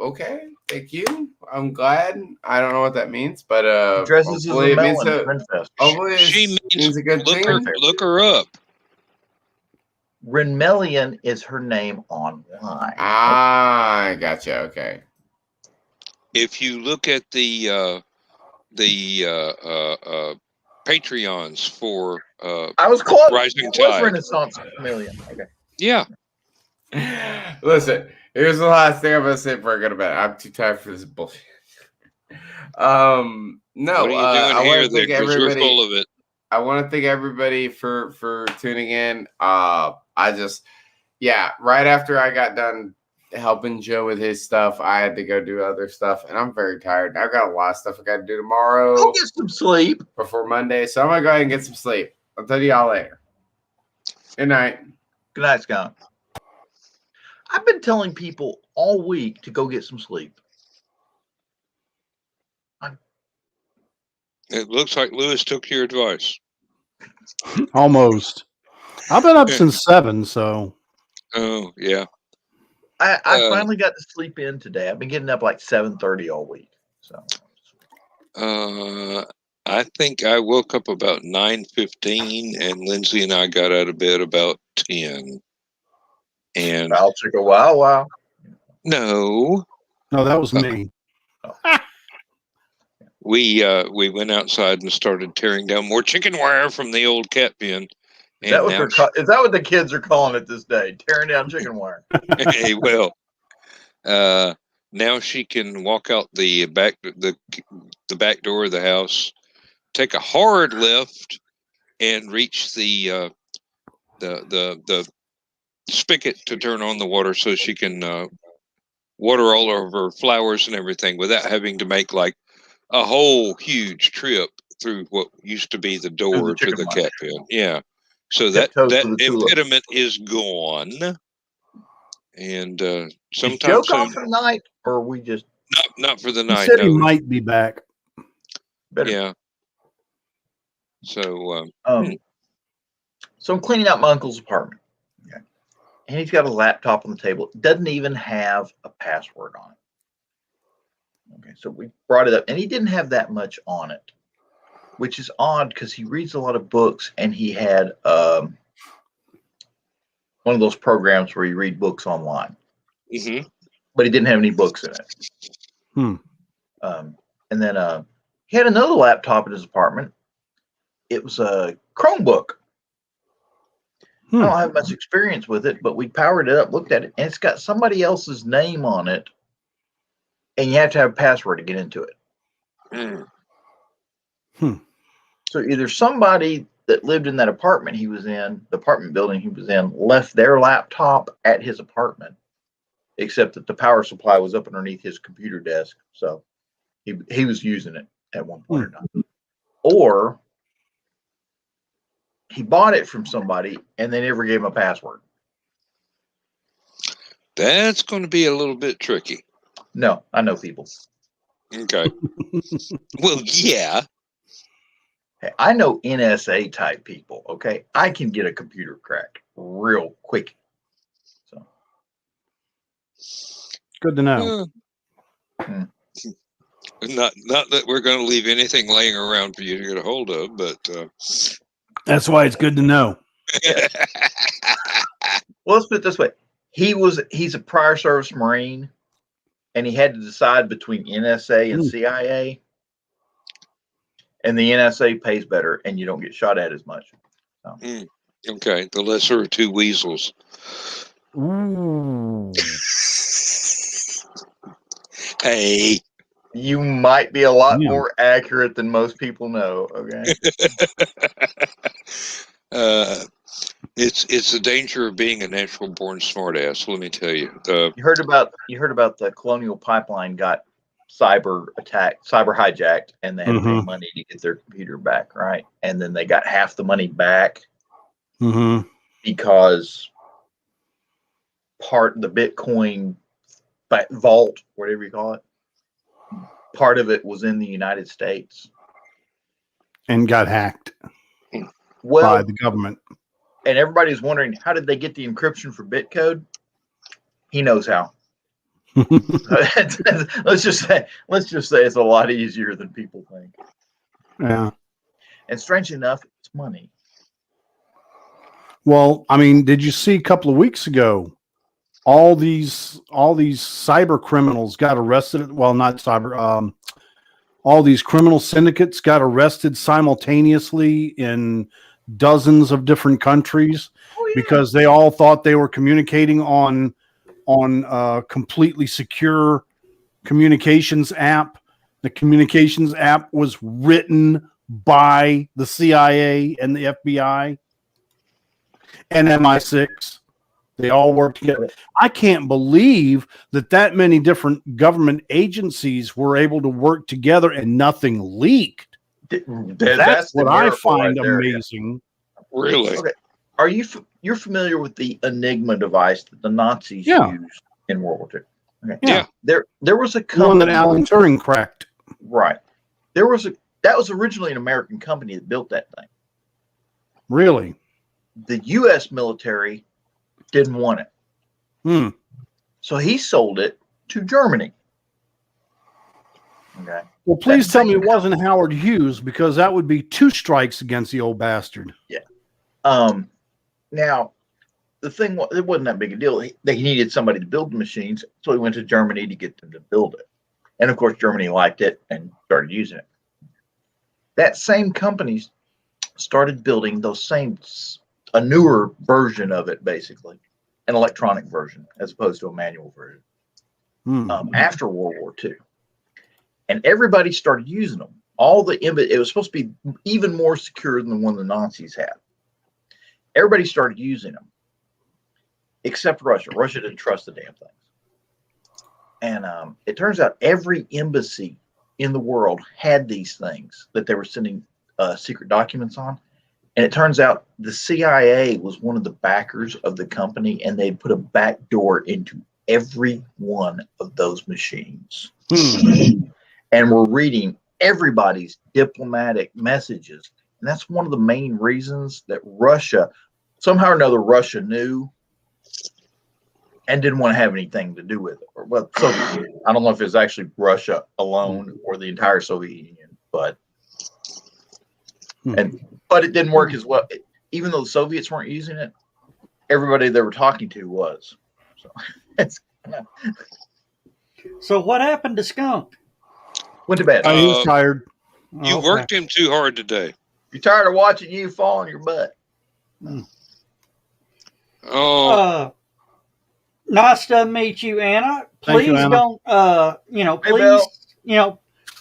F: Okay. Thank you. I'm glad. I don't know what that means, but
E: dresses as a melon at Renfest.
D: She means a good thing. Look her up.
E: Renmelian is her name online.
F: I gotcha. Okay.
D: If you look at the Patreons for
E: I was close.
D: Rising Tide.
E: Renaissance Chameleon. Okay.
D: Yeah.
F: Listen, here's the last thing I'm gonna say before I go to bed. I'm too tired for this bullshit. No,
D: what are you doing here? Because we're full of it.
F: I want to thank everybody for tuning in. Right after I got done helping Joe with his stuff. I had to go do other stuff, and I'm very tired. I've got a lot of stuff I got to do tomorrow.
E: Go get some sleep
F: before Monday, so I'm gonna go ahead and get some sleep. I'll tell y'all later. Good night.
E: Good night, Scott. I've been telling people all week to go get some sleep.
D: It looks like Lewis took your advice.
A: Almost. I've been up since 7, so.
D: Oh, yeah.
E: I finally got to sleep in today. I've been getting up like 7:30 all week. So.
D: I think I woke up about 9:15, and Lindsay and I got out of bed about 10. And
E: I'll take a wow.
D: no,
A: that was me.
D: We went outside and started tearing down more chicken wire from the old cat pen.
E: Is that what the kids are calling it this day? Tearing down chicken wire.
D: Hey, well, now she can walk out the back door of the house, take a hard left, and reach the spigot to turn on the water so she can water all of her flowers and everything without having to make like a whole huge trip through what used to be the door to the cat pen. Yeah. So that impediment is gone. And sometimes
E: Joe gone for the night, or we just
D: not for the night.
A: He said he might be back.
E: Better.
D: Yeah. So
E: so I'm cleaning out my uncle's apartment. Okay. And he's got a laptop on the table. It doesn't even have a password on it. Okay, so we brought it up, and he didn't have that much on it, which is odd because he reads a lot of books, and he had one of those programs where you read books online.
D: Mm-hmm.
E: But he didn't have any books in it. And then he had another laptop in his apartment. It was a Chromebook. I don't have much experience with it, but we powered it up, looked at it, and it's got somebody else's name on it, and you have to have a password to get into it. So either somebody that lived in that apartment he was in, the apartment building he was in, left their laptop at his apartment, except that the power supply was up underneath his computer desk, so he was using it at one point or time. Or he bought it from somebody and they never gave him a password.
D: That's going to be a little bit tricky.
E: No, I know people.
D: Okay. Well, yeah.
E: Hey, I know NSA type people. Okay, I can get a computer cracked real quick. So
A: good to know.
D: Not that we're going to leave anything laying around for you to get a hold of, but
A: that's why it's good to know.
E: Well, let's put it this way: he's a prior service Marine, and he had to decide between NSA and CIA. And the NSA pays better, and you don't get shot at as much. So.
D: Okay, the lesser of two weasels.
A: Ooh.
D: Hey.
E: You might be a lot more accurate than most people know. Okay.
D: It's the danger of being a natural born smartass. Let me tell you.
E: You heard about the Colonial Pipeline got cyber hijacked, and they had to pay money to get their computer back, right? And then they got half the money back because part of the Bitcoin vault, whatever you call it, part of it was in the United States
A: and got hacked by the government.
E: And everybody's wondering, how did they get the encryption for Bitcode? He knows how. let's just say it's a lot easier than people think.
A: Yeah.
E: And strange enough, it's money.
A: Well, I mean, did you see a couple of weeks ago all these cyber criminals got arrested? Well, not cyber. All these criminal syndicates got arrested simultaneously in dozens of different countries because they all thought they were communicating on a completely secure communications app. The communications app was written by the CIA and the FBI and MI6. They all work together. I can't believe that many different government agencies were able to work together and nothing leaked. That's what I find amazing.
D: Really?
E: Okay. Are you're familiar with the Enigma device that the Nazis used in World War II? Okay.
D: Yeah.
E: There was a
A: One
E: company
A: that Alan Turing cracked.
E: Right. That was originally an American company that built that thing.
A: Really?
E: The U.S. military didn't want it. So he sold it to Germany. Okay.
A: Well, please tell me it wasn't Howard Hughes, because that would be 2 strikes against the old bastard.
E: Yeah. Now, the thing was, it wasn't that big a deal. They needed somebody to build the machines, so he went to Germany to get them to build it. And of course, Germany liked it and started using it. That same company started building a newer version of it, basically, an electronic version as opposed to a manual version. After World War II, and everybody started using them. It was supposed to be even more secure than the one the Nazis had. Everybody started using them, except Russia. Russia didn't trust the damn things. And it turns out every embassy in the world had these things that they were sending secret documents on. And it turns out the CIA was one of the backers of the company, and they put a back door into every one of those machines. And we're reading everybody's diplomatic messages. And that's one of the main reasons that somehow or another, Russia knew and didn't want to have anything to do with it. Well, Soviet Union. I don't know if it's actually Russia alone or the entire Soviet Union, but it didn't work as well. Even though the Soviets weren't using it, everybody they were talking to was.
C: So what happened to Skunk?
E: Went to bed.
A: He was tired.
D: You worked him too hard today.
E: You're tired of watching you fall on your butt.
D: Oh.
C: Nice to meet you, Anna. Please don't,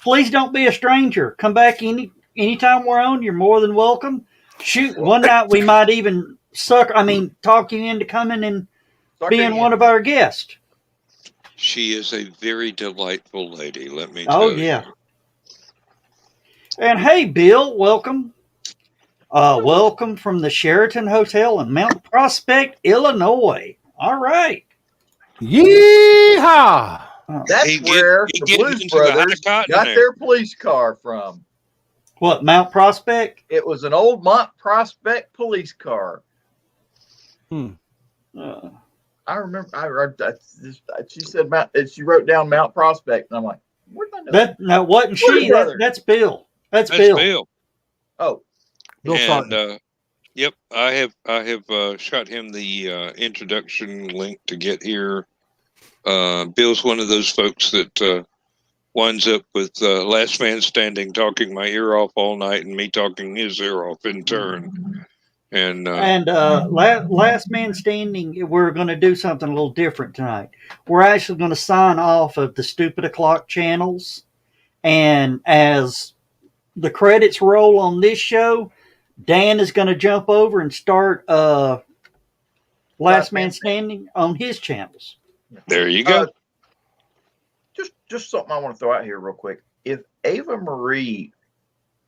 C: please don't be a stranger. Come back anytime we're on. You're more than welcome. Shoot, one night we might even talk you into coming and being one of our guests.
D: She is a very delightful lady, let me tell you. Oh, yeah.
C: And hey, Bill, welcome. Welcome from the Sheraton Hotel in Mount Prospect, Illinois. All right.
A: Yeehaw!
E: That's where the Blues Brothers got their police car from.
C: What, Mount Prospect?
E: It was an old Mount Prospect police car. I remember. She said she wrote down Mount Prospect, and I'm like, where did I know that?
C: No, wasn't she? That's Bill. That's Bill.
E: Oh,
D: and yep, I have shot him the introduction link to get here. Bill's one of those folks that winds up with Last Man Standing talking my ear off all night, and me talking his ear off in turn. And
C: Last Man Standing, we're going to do something a little different tonight. We're actually going to sign off of the Stupid O'Clock channels, and as the credits roll on this show, Dan is going to jump over and start Last Man Standing on his channels.
D: There you go.
E: Just something I want to throw out here real quick. If Ava Marie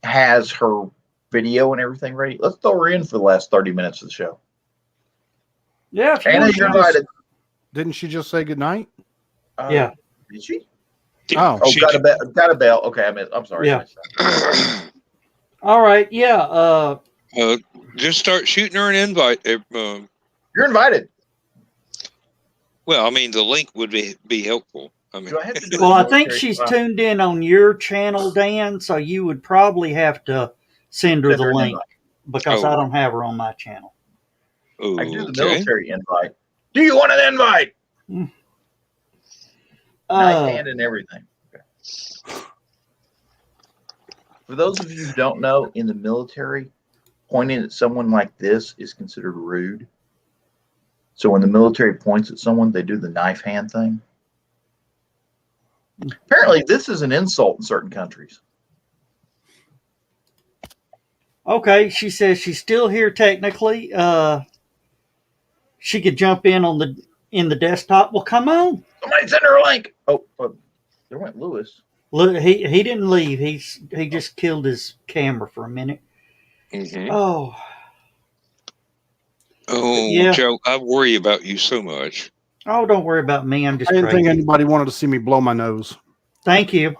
E: has her video and everything ready, let's throw her in for the last 30 minutes of the show.
C: Yeah.
E: Anna, you're invited.
A: Didn't she just say goodnight?
C: Yeah.
E: Did she?
A: Oh,
E: got a bell. Okay, I'm sorry.
C: Yeah. All right. Yeah.
D: Just start shooting her an invite.
E: You're invited.
D: Well, I mean, the link would be helpful. I mean,
C: I think she's tuned in on your channel, Dan. So you would probably have to send her the link because I don't have her on my channel.
E: I can do the military invite. Do you want an invite? Knife hand and everything. Okay. For those of you who don't know, in the military, pointing at someone like this is considered rude. So when the military points at someone, they do the knife hand thing. Apparently, this is an insult in certain countries.
C: Okay, she says she's still here technically. she could jump in on the desktop. Well, come on.
E: Somebody send her a link. Oh, there went Lewis.
C: Look, he didn't leave. He just killed his camera for a minute.
D: Mm-hmm.
C: Oh.
D: Oh,
C: Yeah.
D: Joe, I worry about you so much.
C: Oh, don't worry about me. I'm just
A: I didn't
C: crazy.
A: think anybody wanted to see me blow my nose.
C: Thank you.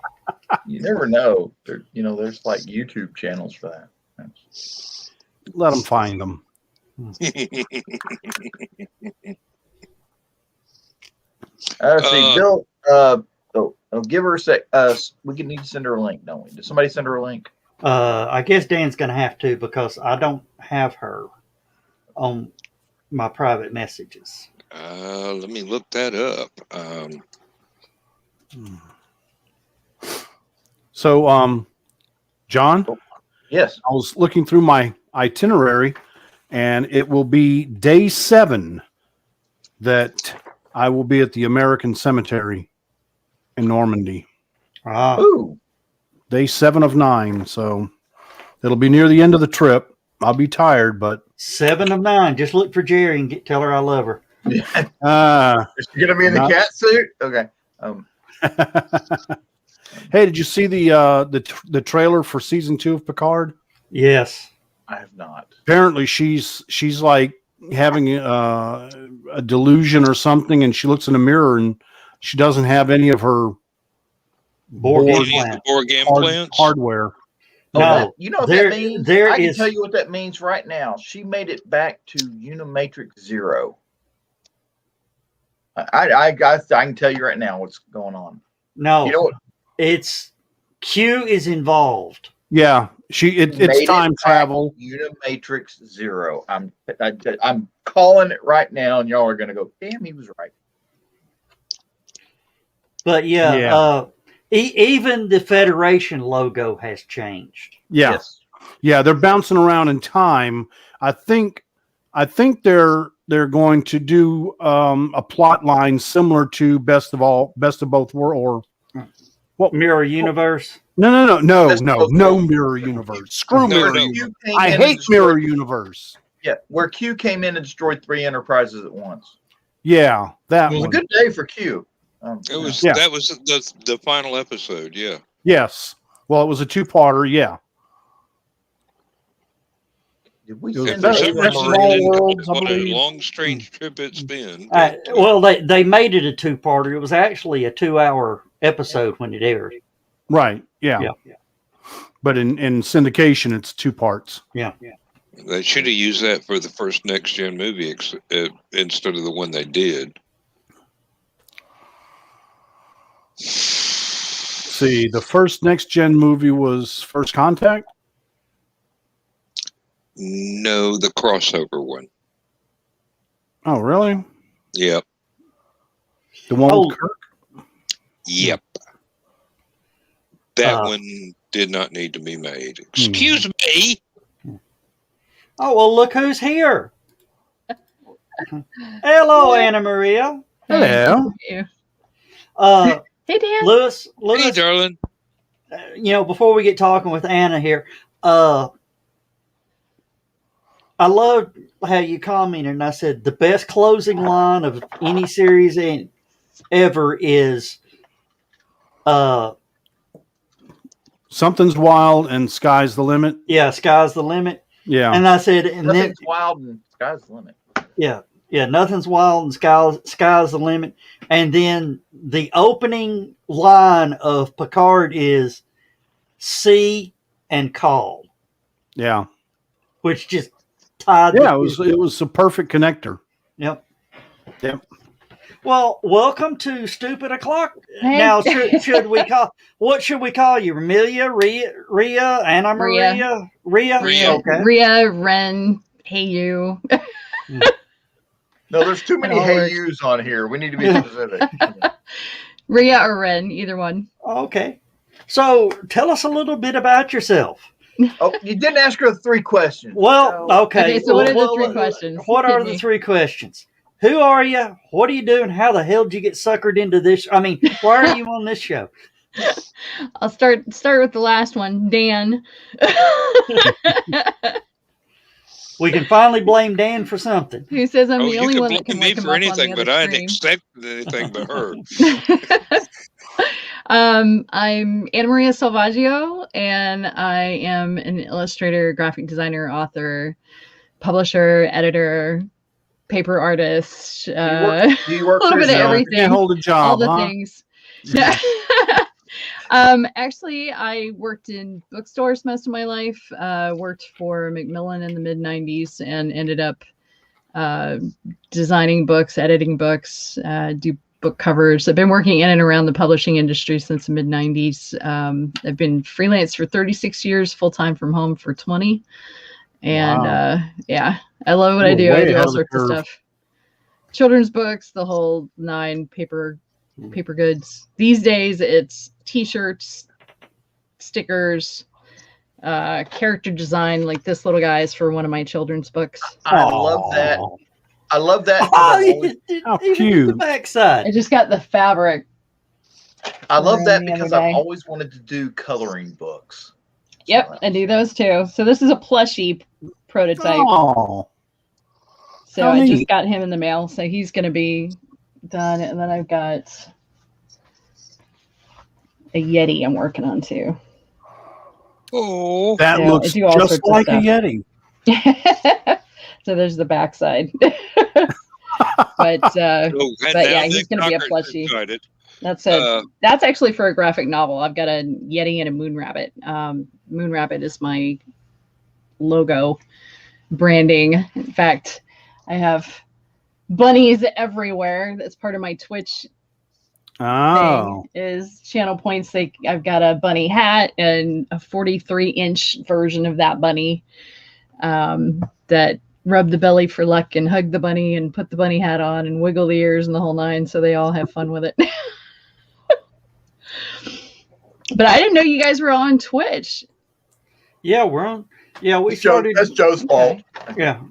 E: You never know. There's like YouTube channels for that.
A: Let them find them.
E: Let's see, Bill. Give her a sec. We need to send her a link, don't we? Did somebody send her a link?
C: I guess Dan's going to have to because I don't have her on my private messages.
D: Let me look that up.
A: So, John,
E: Yes.
A: I was looking through my itinerary, and it will be day 7 that I will be at the American Cemetery in Normandy.
C: Ah,
E: Ooh.
A: Day 7 of 9, so it'll be near the end of the trip. I'll be tired, but
C: 7 of 9. Just look for Jerry and tell her I love her.
E: Is she gonna be in the
A: Not-
E: cat suit? Okay.
A: Hey, did you see the trailer for season 2 of Picard?
C: Yes.
E: I have not.
A: Apparently, she's like having a delusion or something, and she looks in the mirror and she doesn't have any of her
C: Borg
A: Borg
C: implant.
D: Borg implants.
A: hardware.
C: No,
E: You know what
C: there-
E: that means?
C: there
E: I can
C: is-
E: tell you what that means right now. She made it back to Unimatrix 0. I can tell you right now what's going on.
C: No.
E: You know what?
C: It's Q is involved.
A: Yeah,
E: Made
A: it's
E: it
A: time
E: back
A: travel.
E: Unimatrix 0. I'm calling it right now, and y'all are gonna go, damn, he was right.
C: But yeah,
A: Yeah.
C: Even the Federation logo has changed.
A: Yeah,
E: Yes.
A: yeah, they're bouncing around in time. I think they're going to do a plot line similar to Best of Both Worlds, or what?
C: Mirror Universe.
A: No,
E: Best of Both
A: no
E: Worlds.
A: Mirror Universe. Screw
D: No,
A: Mirror
D: no.
A: Universe.
E: Q came
A: I
E: in and
A: hate
E: destroyed-
A: Mirror Universe.
E: Yeah, where Q came in and destroyed 3 enterprises at once.
A: Yeah, that
E: It was
A: one.
E: a good day for Q.
D: It was
A: Yeah.
D: That was the final episode. Yeah.
A: Yes. Well, it was a 2-parter. Yeah.
E: Did we
A: It was
E: send
A: Best-
E: Ava
A: Best
E: Marie?
A: Small
D: Small
A: Worlds, I
D: What a
A: believe.
D: long, strange trip it's been. but,
C: Well, they made it a 2-parter. It was actually a 2-hour episode when it aired.
A: Right. Yeah.
C: Yeah.
A: But in syndication, it's 2 parts.
C: Yeah.
D: they should have used that for the first next gen movie instead of the one they did.
A: See, the first next gen movie was First Contact.
D: No, the crossover one.
A: Oh, really?
D: Yep.
A: The one
C: Oh.
A: with Kirk?
D: Yep. That
C: Uh,
D: one did not need to be made. Excuse me.
C: Oh, well, look who's here. Hello, Anna Maria.
A: Hello.
G: Hey, Dan.
C: Lewis,
D: Hey, darling.
C: before we get talking with Anna here, I loved how you commented, and I said the best closing line of any series ever is,
A: Something's wild and sky's the limit.
C: sky's the limit.
A: Yeah.
C: And I said, and then,
E: Nothing's wild and sky's the limit.
C: yeah, nothing's wild and sky's the limit. And then the opening line of Picard is see and call,
A: Yeah.
C: which just tied.
A: Yeah. It was a perfect connector.
C: Yep.
A: Yep.
C: Well, welcome to Stupid O'Clock.
G: Hey.
C: Now, should we call? What should we call you? Amelia, Rhea, Anna Maria, Rhea.
D: Rhea.
C: Okay.
G: Rhea, Ren, hey you.
E: No, there's too many
C: All
E: hey
C: right.
E: yous on here. We need to be specific.
G: Rhea or Ren, either one.
C: Okay. So, tell us a little bit about yourself.
E: Oh, you didn't ask her 3 questions.
C: Well, okay.
G: Okay, so what are the
C: Well,
G: 3 questions?
C: What
G: Hit
C: are the
G: me.
C: 3 questions? Who are you? What are you doing? How the hell did you get suckered into this? I mean, why are you on this show?
G: I'll start with the last one, Dan.
C: We can finally blame Dan for something.
G: Who says I'm
D: Oh,
G: the
D: you
G: only
D: can
G: one that can
D: blame me
G: look him
D: for
G: up on the
D: anything,
G: other
D: but I didn't
G: screen?
D: expect anything but her.
G: I'm Anna Maria Salvaggio, and I am an illustrator, graphic designer, author, publisher, editor, paper artist,
E: Do
G: a
E: you work
G: little
E: for
G: bit of
E: yourself?
G: everything,
A: Can't hold a job,
G: all the
A: huh?
G: things. Actually, I worked in bookstores most of my life. Worked for Macmillan in the mid '90s, and ended up designing books, editing books, do book covers. I've been working in and around the publishing industry since the mid '90s. I've been freelance for 36 years, full time from home for 20. And
A: Wow.
G: yeah, I love what
A: You
G: I
A: were
G: do. I
A: way
G: do
A: ahead
G: all
A: of the
G: sorts of
A: curve.
G: stuff. Children's books, the whole nine, paper goods. These days it's t-shirts, stickers, character design, like this little guy is for one of my children's books.
E: I love that.
A: Aw.
E: I love that. 'cause
C: Oh,
E: I've always-
A: How
C: even
A: cute.
C: the backside.
G: I just got the fabric.
E: I love
G: Around
E: that
G: the
E: because
G: other
E: I've
G: day.
E: always wanted to do coloring books.
G: Yep, I do those too. So this is a plushie prototype.
A: Oh,
G: So
A: how
G: I just
A: neat.
G: got him in the mail. So he's going to be done. And then I've got a Yeti I'm working on too.
D: Oh,
A: That
G: So
A: looks
G: I do all
A: just
G: sorts of
A: like a
G: stuff.
A: Yeti.
G: So there's the backside. But
D: and
G: but
D: now
G: yeah,
D: Nick
G: he's going to be a
D: Tucker's
G: plushie.
D: excited.
G: That's actually for a graphic novel. I've got a Yeti and a moon rabbit. Moon rabbit is my logo branding. In fact, I have bunnies everywhere. That's part of my Twitch
A: Oh,
G: thing is channel points. I've got a bunny hat and a 43-inch version of that bunny that rub the belly for luck and hug the bunny and put the bunny hat on and wiggle the ears and the whole nine, so they all have fun with it. But I didn't know you guys were on Twitch.
C: Yeah, we're on. Yeah, we
E: That's Joe-
C: started.
E: that's Joe's fault.
C: Yeah,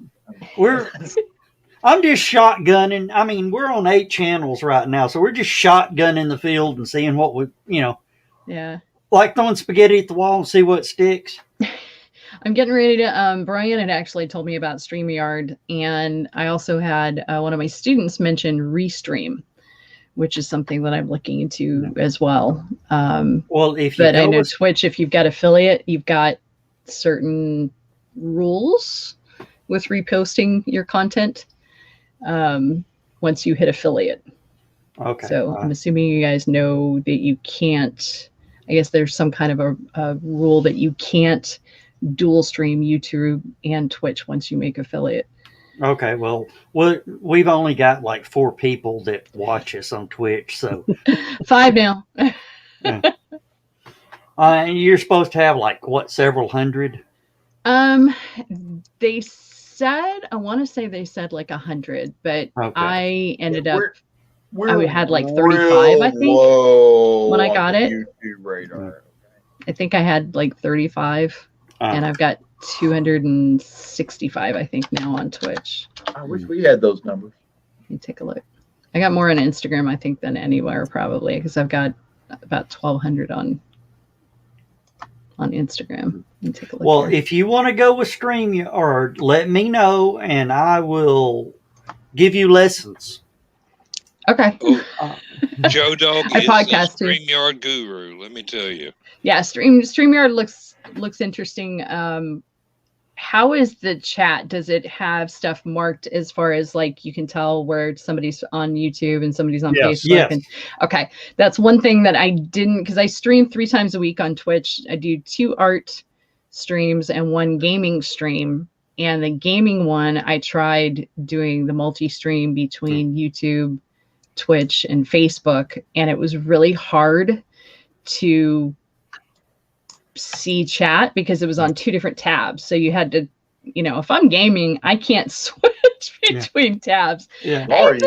C: I'm just shotgunning. I mean, we're on 8 channels right now, so we're just shotgunning the field and seeing what we,
G: Yeah.
C: like throwing spaghetti at the wall and see what sticks.
G: I'm getting ready to, Brian had actually told me about StreamYard, and I also had one of my students mention Restream, which is something that I'm looking into as well.
C: Well, if you
G: But I
C: go
G: know
C: with,
G: Twitch, if you've got affiliate, you've got certain rules with reposting your content once you hit affiliate.
C: okay,
G: So I'm assuming you guys know that you can't, I guess there's some kind of a rule that you can't dual stream YouTube and Twitch once you make affiliate.
C: okay. Well, we've only got like 4 people that watch us on Twitch, so
G: 5 now.
C: you're supposed to have like what, several hundred?
G: They said, I want to say they said like 100, but
C: Okay.
G: I ended up,
E: We're
G: had like
E: real
G: 35, I think,
E: low
G: when I
E: on
G: got
E: the
G: it.
E: YouTube radar.
G: I think I had like 35, and I've got 265, I think, now on Twitch.
E: I wish we had those numbers.
G: Let me take a look. I got more on Instagram, I think, than anywhere probably, because I've got about 1,200 on Instagram. Let me take a look.
C: Well,
G: here.
C: if you want to go with StreamYard, let me know, and I will give you lessons.
G: Okay.
D: Oh, Joe Dog
G: I
D: is the
G: podcast too.
D: StreamYard guru. Let me tell you.
G: Yeah, StreamYard looks interesting. How is the chat? Does it have stuff marked as far as like you can tell where somebody's on YouTube and somebody's on
A: Yes.
G: Facebook?
C: Yes.
G: And, okay, that's one thing that I didn't, because I stream 3 times a week on Twitch. I do 2 art streams and 1 gaming stream. And the gaming one, I tried doing the multi-stream between YouTube, Twitch, and Facebook, and it was really hard to see chat because it was on 2 different tabs. So you had to, if I'm gaming, I can't switch between tabs.
C: Yeah.
E: Laura is.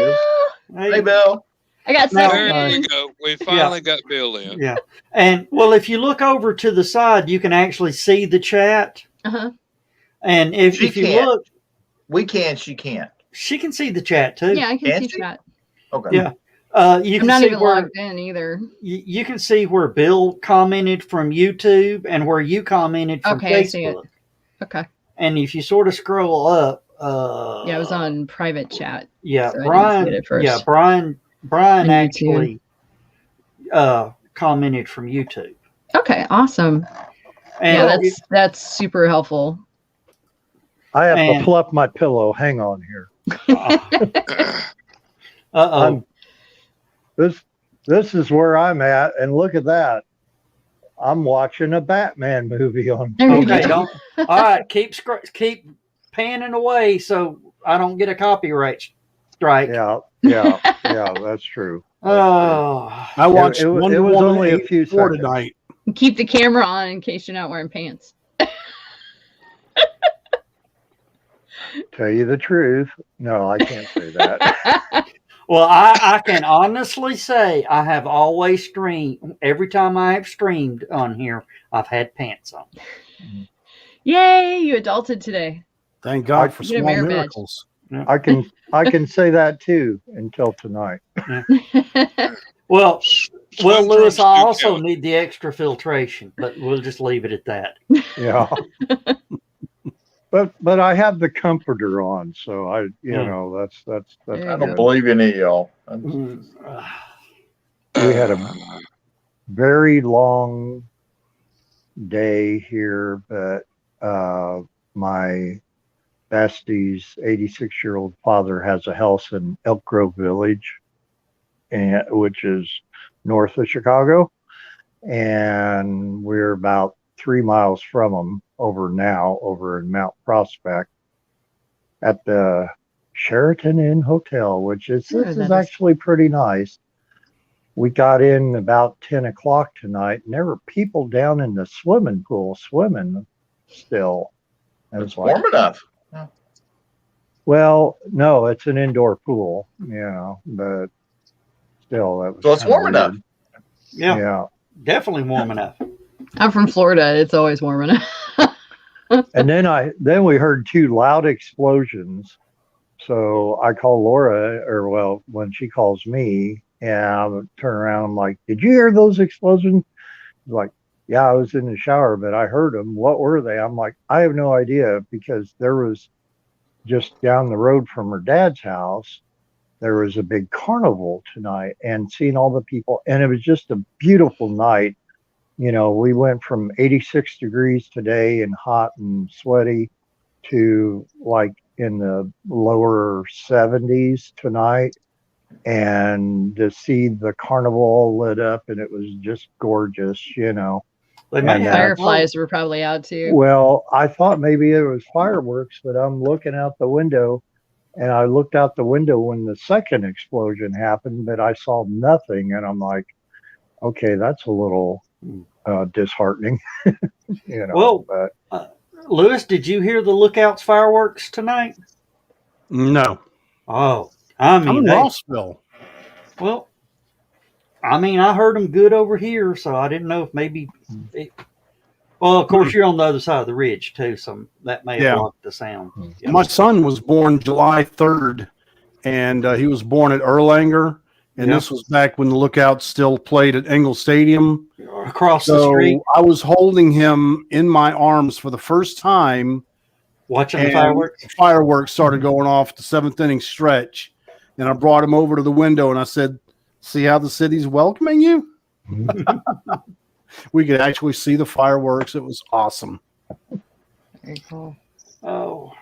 E: Hey, Bill.
G: I got
C: Now,
G: second.
D: There you go. We finally got Bill in.
C: Yeah. And well, if you look over to the side, you can actually see the chat.
G: Uh-huh.
C: And if you
E: can't.
C: look,
E: We can, she can't.
C: she can see the chat too.
G: Yeah, I can
E: Can
G: see
E: she?
G: chat.
E: Okay.
C: Yeah. You
G: I'm
C: can
G: not
C: see
G: even
C: where
G: logged in either.
C: you can see where Bill commented from YouTube and where you commented from
G: Okay, I see it.
C: Facebook.
G: Okay.
C: and if you sort of scroll up,
G: Yeah, I was on private chat.
C: Yeah,
G: so I didn't see it at first.
C: Yeah, Brian
G: On
C: actually commented from YouTube.
G: Okay, awesome.
C: And
G: yeah, that's super helpful.
H: I have to pull up my pillow. Hang on here. This is where I'm at, and look at that. I'm watching a Batman movie on.
C: Okay, all right. Keep panning away so I don't get a copyright strike.
H: Yeah, that's true.
A: I watched
H: it was only a few seconds
A: tonight.
G: Keep the camera on in case you're not wearing pants.
H: Tell you the truth. No, I can't say that.
C: Well, I can honestly say I have always streamed. Every time I have streamed on here, I've had pants on.
G: Yay! You adulted today.
A: Thank God for small miracles.
H: I can say that too until tonight.
C: Well, Lewis, I also need the extra filtration, but we'll just leave it at that.
H: Yeah. But I have the comforter on, so that's
E: I don't believe any of y'all.
H: We had a very long day here, but my bestie's 86-year-old father has a house in Elk Grove Village, which is north of Chicago, and we're about 3 miles from him over in Mount Prospect at the Sheraton Inn Hotel, which is actually pretty nice. We got in about 10 o'clock tonight, and there were people down in the swimming pool swimming still. It was like,
E: warm enough.
H: Well, no, it's an indoor pool, but still, that was
E: so it's warm enough.
C: Yeah, definitely warm enough.
G: I'm from Florida. It's always warm enough.
H: And then we heard 2 loud explosions. So I call Laura, when she calls me, and I turn around, I'm like, "Did you hear those explosions?" She's like, "Yeah, I was in the shower, but I heard them. What were they?" I'm like, "I have no idea," because there was just down the road from her dad's house, there was a big carnival tonight, and seeing all the people, and it was just a beautiful night. We went from 86 degrees today and hot and sweaty to like in the lower 70s tonight, and to see the carnival lit up, and it was just gorgeous,
G: Fireflies were probably out too.
H: Well, I thought maybe it was fireworks, but I'm looking out the window, and I looked out the window when the second explosion happened, but I saw nothing, and I'm like, okay, that's a little disheartening.
C: Well, Lewis, did you hear the Lookouts fireworks tonight?
A: No.
C: Oh, I mean,
A: I'm in Rossville.
C: Well, I mean, I heard them good over here, so I didn't know if maybe. Well, of course, you're on the other side of the ridge too, so that may have blocked the sound.
A: Yeah. My son was born July 3rd, and he was born at Erlanger. And this was back when the Lookouts still played at Engel Stadium.
C: Across the street.
A: I was holding him in my arms for the first time.
C: Watching the fireworks?
A: The fireworks started going off the 7th inning stretch. And I brought him over to the window and I said, "See how the city's welcoming you?" We could actually see the fireworks. It was awesome.
G: Very cool.
C: Oh.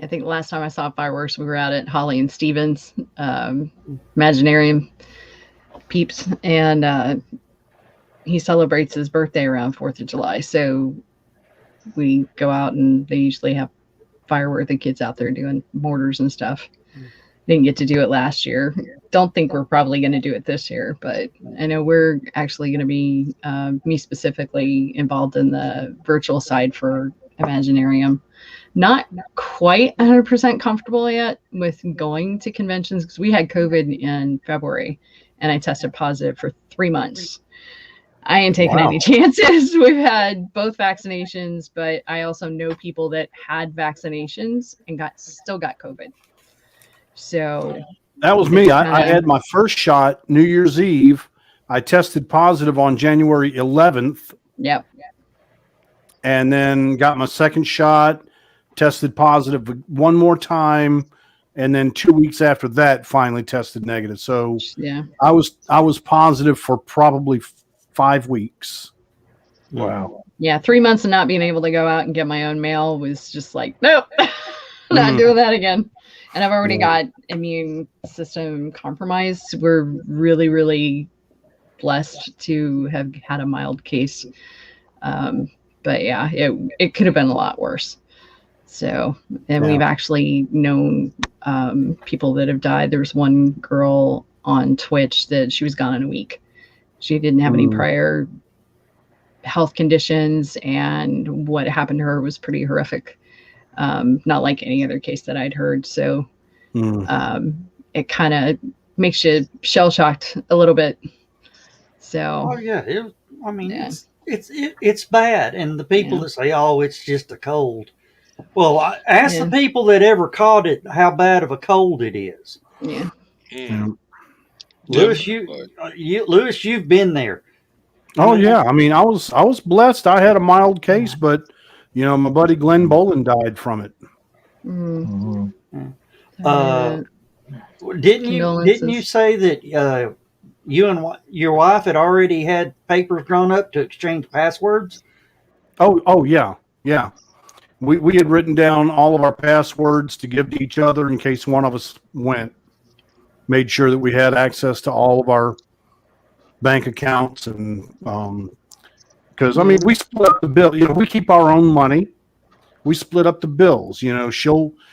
G: I think the last time I saw fireworks, we were out at Holly and Stevens Imaginarium Peeps, and he celebrates his birthday around 4th of July. So we go out, and they usually have fireworks, the kids out there doing mortars and stuff. Didn't get to do it last year. Don't think we're probably going to do it this year, but I know we're actually going to be, me specifically, involved in the virtual side for Imaginarium. Not quite 100% comfortable yet with going to conventions because we had COVID in February and I tested positive for 3 months. I ain't taking any chances. We've had both vaccinations, but I also know people that had vaccinations and still got COVID. So
A: that was me. I had my first shot New Year's Eve. I tested positive on January 11th.
G: Yep.
A: and then got my second shot, tested positive one more time, and then 2 weeks after that, finally tested negative. So
G: Yeah.
A: I was positive for probably 5 weeks.
H: Wow.
G: Yeah. 3 months of not being able to go out and get my own mail was just like, nope, not
A: Mhm.
G: doing that again. And I've already
A: Yeah.
G: got immune system compromised. We're really, really blessed to have had a mild case. But yeah, it could have been a lot worse. So, and
A: Yeah.
G: we've actually known people that have died. There was one girl on Twitch that she was gone in a week. She didn't have any
A: Mm.
G: prior health conditions, and what happened to her was pretty horrific. Not like any other case that I'd heard. So it kind of makes you shell shocked a little bit. So
C: Oh yeah, I mean,
G: Yeah.
C: it's bad, and the people
G: Yeah.
C: that say, "Oh, it's just a cold." Well, ask
G: Yeah.
C: the people that ever caught it how bad of a cold it is.
G: yeah,
A: Yeah.
C: Lewis,
D: Definitely.
C: Lewis, you've been there.
A: Oh yeah, I mean, I was blessed. I had a mild case, but my buddy Glenn Bolin died from it.
G: Mm.
C: Uh, Didn't you
G: Condolences.
C: say that you and your wife had already had papers drawn up to exchange passwords?
A: Oh yeah, yeah. We had written down all of our passwords to give to each other in case one of us went. Made sure that we had access to all of our bank accounts, and because I mean, we split up the bill. We keep our own money. We split up the bills.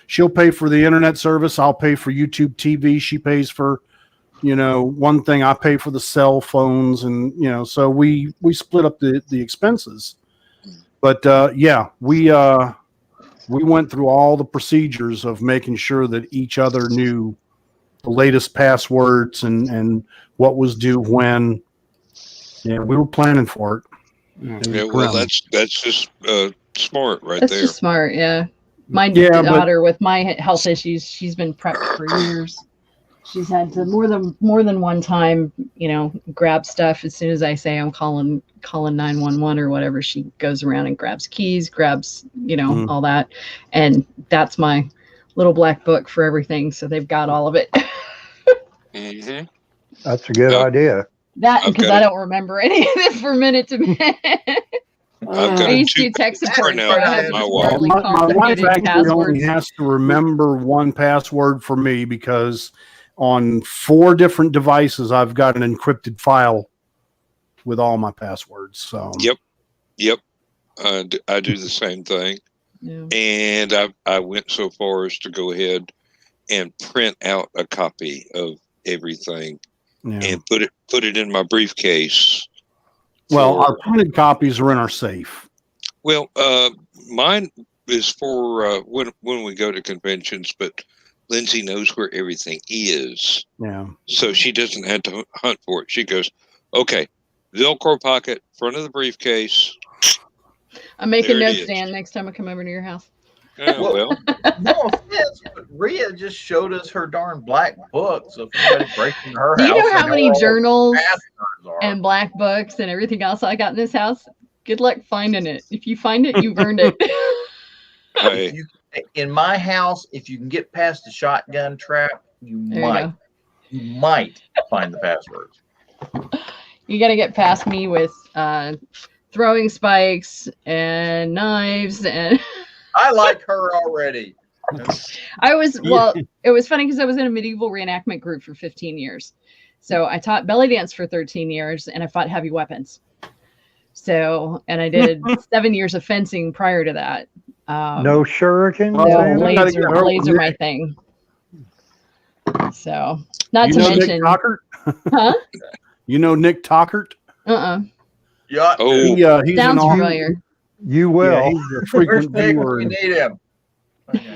A: She'll pay for the internet service. I'll pay for YouTube TV. She pays for one thing. I pay for the cell phones, and so we split up the expenses. But yeah, we went through all the procedures of making sure that each other knew the latest passwords and what was due when. Yeah, we were planning for it. It was
D: Yeah, well,
A: grim.
D: that's just smart right
G: That's
D: there.
G: just smart. Yeah. My
A: Yeah, but-
G: daughter with my health issues, she's been prepped for years. She's had to more than one time, grab stuff as soon as I say I'm calling 911 or whatever. She goes around and grabs keys, grabs, all that. And that's my little black book for everything. So they've got all of it.
D: Mm-hmm.
H: That's a good idea.
G: That
D: I've
G: because
D: got
G: I
D: it.
G: don't remember any of it for minute to minute.
D: I've got
G: I
D: a
G: used to do tech support,
D: now
G: so I
D: with
G: had
D: my
G: this
D: wife.
G: really
A: My wife
G: complicated
A: actually only
G: passwords.
A: has to remember one password for me because on 4 different devices I've got an encrypted file with all my passwords. So
D: Yep. I do the same thing.
G: Yeah.
D: And I went so far as to go ahead and print out a copy of everything
A: yeah.
D: and put it in my briefcase.
A: Well,
D: for-
A: our printed copies are in our safe.
D: Well, mine is for when we go to conventions, but Lindsay knows where everything is,
A: Yeah.
D: so she doesn't have to hunt for it. She goes, okay, Velcro pocket, front of the briefcase.
G: I'm making
D: There it
G: notes,
D: is.
G: Dan, next time I come over to your house.
D: Well,
E: No offense, but Rhea just showed us her darn black book. So if anybody breaks into her
G: Do you
E: house,
G: know
E: they
G: how many
E: all the
G: journals
E: passwords are.
G: and black books and everything else I got in this house? Good luck finding it. If you find it, you've earned it.
D: hey,
E: In my house, if you can get past the shotgun trap, you
G: There you go.
E: might find the passwords.
G: You got to get past me with throwing spikes and knives and
E: I like her already.
G: it was funny because I was in a medieval reenactment group for 15 years. So I taught belly dance for 13 years and I fought heavy weapons. So, and I did 7 years of fencing prior to that.
H: No shurikens.
A: Oh,
G: No,
A: we gotta get her
G: blades are
A: one.
G: my thing. So, not
A: You
G: to
A: know Nick
G: mention,
A: Tockert?
G: huh?
A: You know Nick Tockert?
E: Yeah.
D: oh,
A: He's
G: Sounds
A: an
G: familiar.
H: You will.
A: Yeah, he's a
E: Where's
A: frequent
E: Nick when
A: viewer
E: we
A: and
E: need him?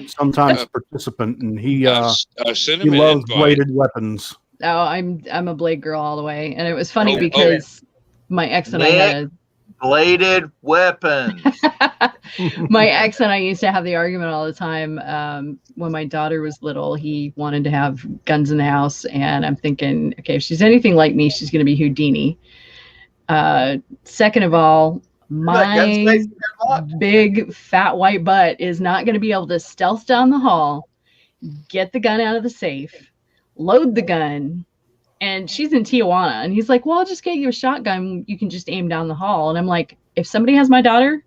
A: sometimes participant, and he
D: I sent
A: he
D: him an
A: loves
D: invite.
A: bladed weapons.
G: Oh, I'm a blade girl all the way, and it was funny
D: Oh,
G: because my ex and I had
E: Bladed weapons.
G: my ex and I used to have the argument all the time. When my daughter was little, he wanted to have guns in the house, and I'm thinking, okay, if she's anything like me, she's going to be Houdini. Second of all, My big fat white butt is not going to be able to stealth down the hall, get the gun out of the safe, load the gun, and she's in Tijuana. And he's like, well, I'll just get you a shotgun. You can just aim down the hall. And I'm like, if somebody has my daughter,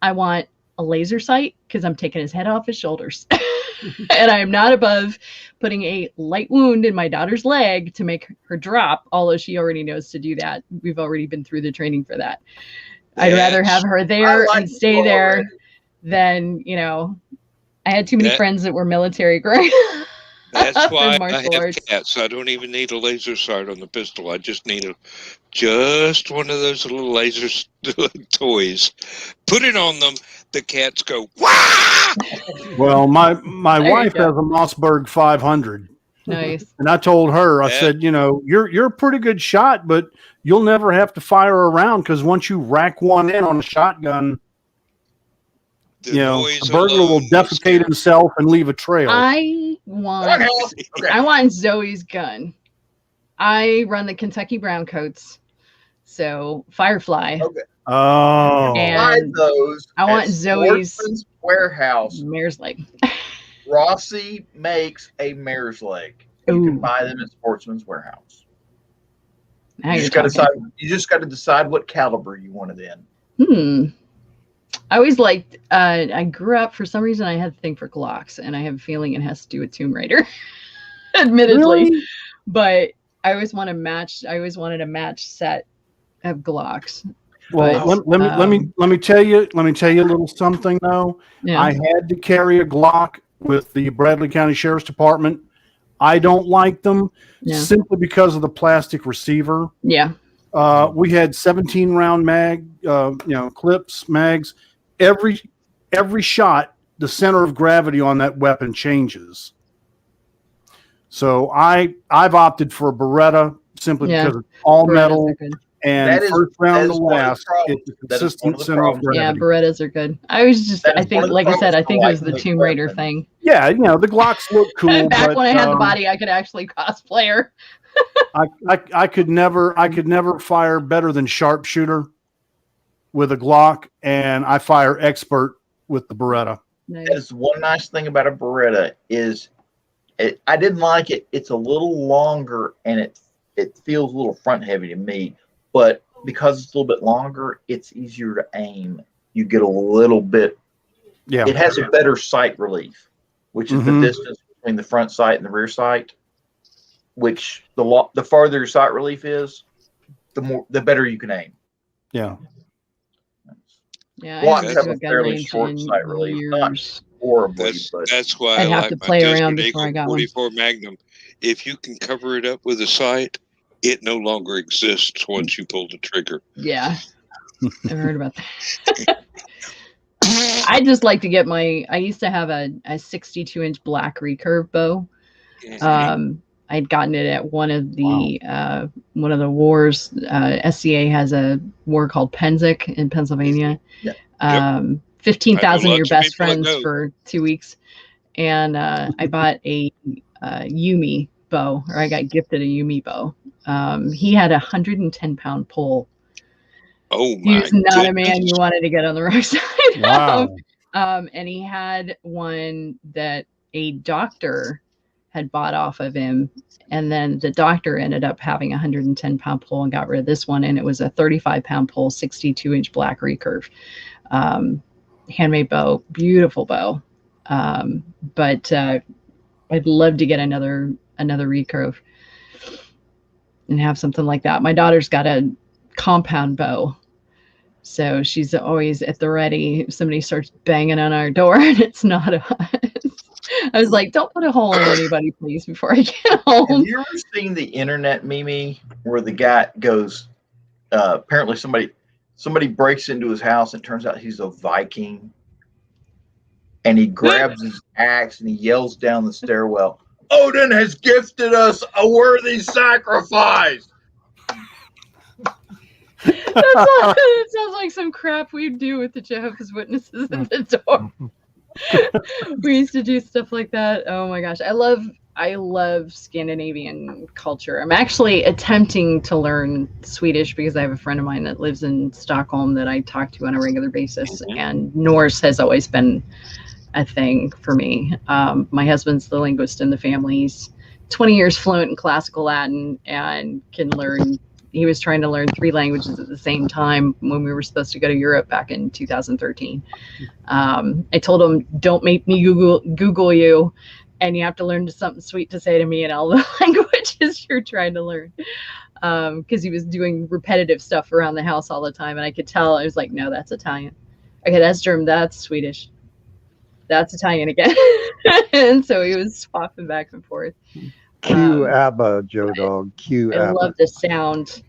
G: I want a laser sight because I'm taking his head off his shoulders. And I am not above putting a light wound in my daughter's leg to make her drop, although she already knows to do that. We've already been through the training for that. I'd rather have her there and stay there than, you know, I had too many friends that were military growing up.
D: That's why I have
G: arts.
D: cats. I don't even need a laser sight on the pistol. I just need just one of those little laser toys. Put it on them. The cats go, wah!
A: Well, my
G: There
A: wife
G: you go.
A: has a Mossberg 500.
G: Nice.
A: And I told her, I
D: Yeah.
A: said, you know, you're a pretty good shot, but you'll never have to fire around because once you rack one in on a shotgun,
D: The
A: you know,
D: noise
A: a burglar will
D: alone will
A: defecate
D: scare me.
A: himself and leave a trail.
G: I want Zoe's gun. I run the Kentucky Browncoats, so Firefly.
E: Okay.
A: Oh,
G: And
E: Buy those.
G: I want
E: at
G: Zoe's-
E: Sportsman's Warehouse.
G: Mare's leg.
E: Rossi makes a mare's leg. You can
G: Ooh.
E: buy them at Sportsman's Warehouse.
G: Now
E: You
G: you're
E: just got to
G: talking.
E: decide what caliber you want it in.
G: I always liked, I grew up, for some reason, I had a thing for Glocks, and I have a feeling it has to do with Tomb Raider, admittedly.
A: really?
G: But I always wanted a match set of Glocks.
A: Well,
G: But,
A: let me tell you a little something though.
G: Yeah.
A: I had to carry a Glock with the Bradley County Sheriff's Department. I don't like them
G: Yeah.
A: simply because of the plastic receiver.
G: Yeah.
A: We had 17 round clips, mags. Every shot, the center of gravity on that weapon changes. So I've opted for a Beretta simply
G: Yeah.
A: because it's all
G: Berettas
A: metal
G: are good.
A: and
E: That is-
A: first
E: that
A: round
E: is
A: to
E: one of the
A: last.
E: problems.
A: It's a
E: That is one
A: consistent
E: of the
A: center of
E: problems.
G: Yeah,
A: gravity.
G: Berettas are good. I was just,
E: That
G: I
E: is
G: think,
E: one of the
G: like I said, I
E: problems
G: think it was
E: for
G: the
E: lightweight
G: Tomb Raider
E: weapons.
G: thing.
A: Yeah, you know, the Glocks look cool.
G: Back
A: but,
G: when I had the
A: um,
G: body, I could actually cosplay her.
A: I could never fire better than sharpshooter with a Glock, and I fire expert with the Beretta.
G: Nice.
E: That is one nice thing about a Beretta is I didn't like it. It's a little longer and it feels a little front heavy to me, but because it's a little bit longer, it's easier to aim. You get a little bit.
A: Yeah,
E: It has a better sight relief, which is
A: Mhm.
E: the distance between the front sight and the rear sight. Which the farther your sight relief is, the better you can aim.
A: yeah.
G: Yeah,
E: Glocks
G: I haven't
E: have
G: been
E: a
G: to a gun
E: fairly
G: range
E: short
G: in
E: sight relief, not
G: years.
E: horribly, but
D: That's why
G: I'd
D: I
G: have
D: like
G: to
D: my
G: play
D: Desert
G: around before
D: Eagle
G: I got one.
D: 44 Magnum. If you can cover it up with a sight, it no longer exists once you pull the trigger.
G: Yeah, I've heard about that. I just like to get I used to have a 62-inch black recurve bow. I'd gotten it at one of the wars. SCA has a war called Penzic in Pennsylvania.
E: Yeah.
G: 15,000 of your
D: lots of
G: best
D: people that
G: friends
D: go.
G: for 2 weeks. And I bought a Yumi bow, or I got gifted a Yumi bow. He had a 110-pound pole.
D: Oh
G: He
D: my
G: was not a
D: goodness.
G: man you wanted to get on the wrong side
A: Wow.
G: of. And he had one that a doctor had bought off of him. And then the doctor ended up having a 110-pound pole and got rid of this one. And it was a 35-pound pole, 62-inch black recurve. Handmade bow, beautiful bow. But I'd love to get another recurve and have something like that. My daughter's got a compound bow, so she's always at the ready if somebody starts banging on our door and it's not us. I was like, don't put a hole in anybody, please, before I get
E: have
G: home.
E: you ever seen the internet meme where the guy goes, apparently somebody breaks into his house and it turns out he's a Viking, and he grabs his axe and he yells down the stairwell, Odin has gifted us a worthy sacrifice.
G: That sounds like some crap we'd do with the Jehovah's Witnesses at the door. We used to do stuff like that. Oh my gosh. I love I love Scandinavian culture. I'm actually attempting to learn Swedish because I have a friend of mine that lives in Stockholm that I talk to on a regular basis, and Norse has always been a thing for me. My husband's the linguist in the family. He's 20 years fluent in classical Latin and can learn. He was trying to learn 3 languages at the same time when we were supposed to go to Europe back in 2013. I told him, don't make me Google you, and you have to learn something sweet to say to me in all the languages you're trying to learn. Because he was doing repetitive stuff around the house all the time, and I could tell. I was like, no, that's Italian. Okay, that's German. That's Swedish. That's Italian again. And so he was swapping back and forth.
H: Q ABBA, Joe Dog. Q
G: I
H: ABBA.
G: love the sound.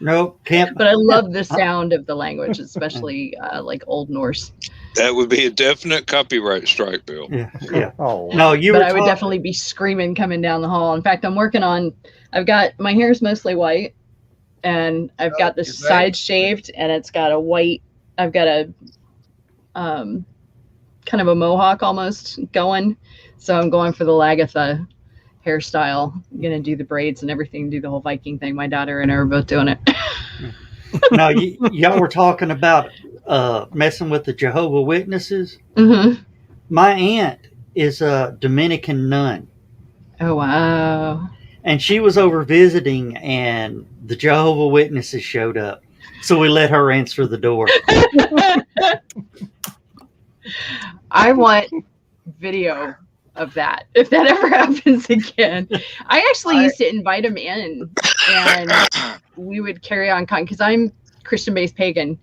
C: No, can't.
G: But I love the sound of the language, especially like Old Norse.
D: That would be a definite copyright strike, Bill.
C: Yeah.
H: Oh,
C: No, you.
G: But
C: were
G: I would
C: talking-
G: definitely be screaming coming down the hall. In fact, I'm working on. I've got my hair is mostly white, and I've got the
E: is that-
G: sides shaved, and it's got a white. I've got a kind of a mohawk almost going. So I'm going for the Lagatha hairstyle. I'm gonna do the braids and everything, do the whole Viking thing. My daughter and I are both doing it.
C: No, y'all were talking about messing with the Jehovah Witnesses.
G: Mm-hmm.
C: My aunt is a Dominican nun,
G: Oh wow.
C: and she was over visiting, and the Jehovah Witnesses showed up. So we let her answer the door.
G: I want video of that if that ever happens again. I actually used to invite them in, and we would carry on because I'm Christian-based pagan,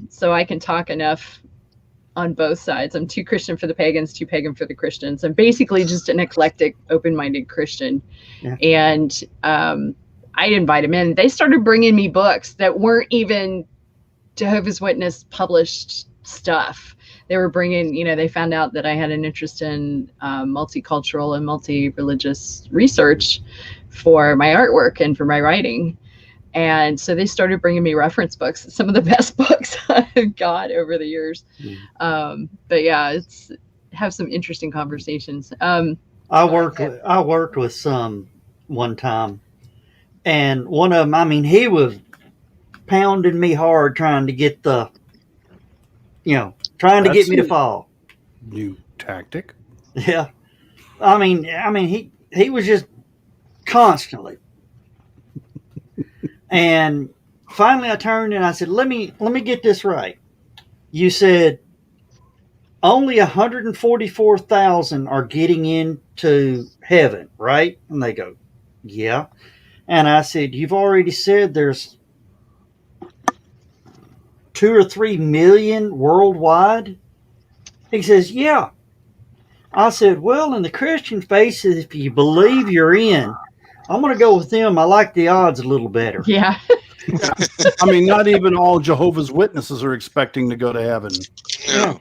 G: so I can talk enough on both sides. I'm too Christian for the pagans, too pagan for the Christians. I'm basically just an eclectic, open-minded Christian.
C: Yeah.
G: And I'd invite them in. They started bringing me books that weren't even Jehovah's Witness published stuff. They were bringing, they found out that I had an interest in multicultural and multi-religious research for my artwork and for my writing. And so they started bringing me reference books, some of the best books I've got over the years. But yeah, have some interesting conversations.
C: I worked with some one time, and one of them, he was pounding me hard trying to get get me to fall.
A: New tactic.
C: Yeah. He was just constantly. And finally I turned and I said, let me get this right. You said only 144,000 are getting into heaven, right? And they go, yeah. And I said, you've already said there's 2 or 3 million worldwide. He says, yeah. I said, well, in the Christian faith, if you believe you're in, I'm going to go with them. I like the odds a little better.
G: Yeah.
A: Not even all Jehovah's Witnesses are expecting to go to heaven.
D: Yeah.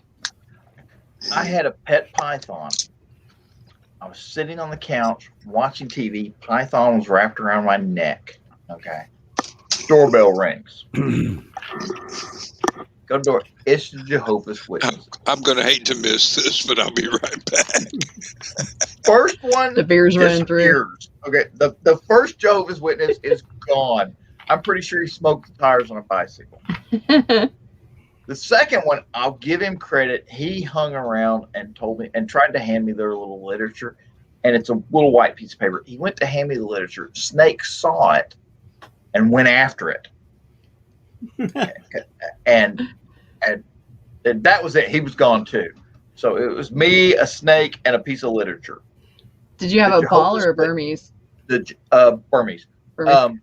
E: I had a pet python. I was sitting on the couch watching TV. Python was wrapped around my neck. Okay. Doorbell rings. Go to the door. It's the Jehovah's Witnesses.
D: I'm going to hate to miss this, but I'll be right back.
E: First one
G: The beer's running through.
E: disappears. Okay. The first Jehovah's Witness is gone. I'm pretty sure he smoked the tires on a bicycle. The second one, I'll give him credit. He hung around and told me and tried to hand me their little literature. And it's a little white piece of paper. He went to hand me the literature. Snake saw it and went after it. and that was it. He was gone too. So it was me, a snake, and a piece of literature.
G: Did you have
E: The
G: a ball
E: Jehovah's
G: or a Burmese?
E: The Burmese.
G: Burmese.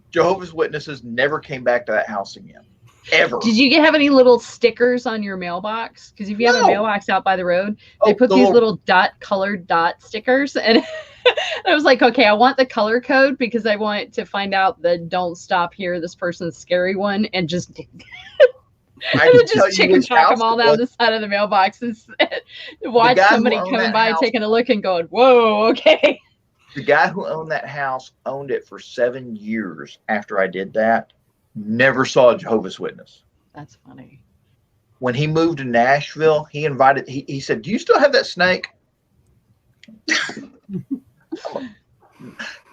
E: Jehovah's Witnesses never came back to that house again. Ever.
G: Did you have any little stickers on your mailbox? Because if you have a
E: No.
G: mailbox out by the road, they
E: Oh,
G: put
E: the
G: these little colored dot stickers. And I was like, okay, I want the color code because I want to find out the don't stop here, this person's scary one, and just
E: I can tell
G: just
E: you
G: chicken
E: which
G: talk
E: house
G: them all
E: it
G: down
E: was.
G: the side of the mailbox and watch
E: guy who
G: somebody
E: owned
G: coming
E: that
G: by
E: house-
G: taking a look and going, whoa, okay.
E: The guy who owned that house owned it for 7 years after I did that. Never saw a Jehovah's Witness.
G: That's funny.
E: When he moved to Nashville, he said, do you still have that snake?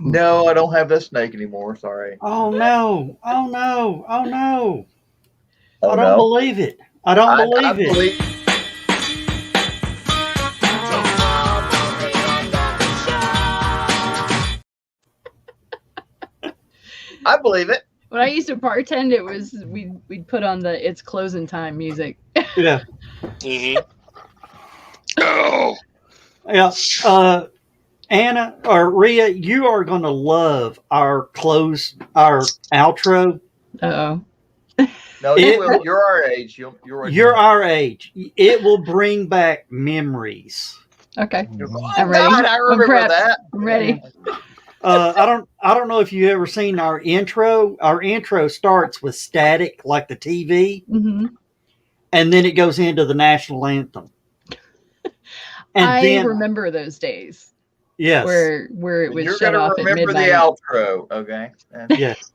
E: No, I don't have that snake anymore. Sorry.
C: Oh no! Oh no! Oh no!
E: Oh
C: I don't
E: no.
C: believe it. I don't
E: I
C: believe it.
E: believe. I believe it.
G: When I used to bartend, it was we'd put on the "It's closing time" music.
C: Yeah.
D: Mm-hmm. Oh,
C: Yeah. Anna or Rhea, you are going to love our outro.
G: Uh-oh.
E: No, you will. You're our age.
C: You're our age. It will bring back memories.
G: Okay.
E: Oh,
G: I'm ready.
E: God, I remember
G: prepped.
E: that.
G: I'm ready.
C: I don't know if you ever seen our intro. Our intro starts with static like the TV,
G: Mm-hmm.
C: and then it goes into the national anthem. And
G: I
C: then
G: remember those days.
C: yes,
G: Where it was
E: You're
G: shut
E: gonna
G: off at
E: remember
G: midnight.
E: the outro, okay?
C: yes.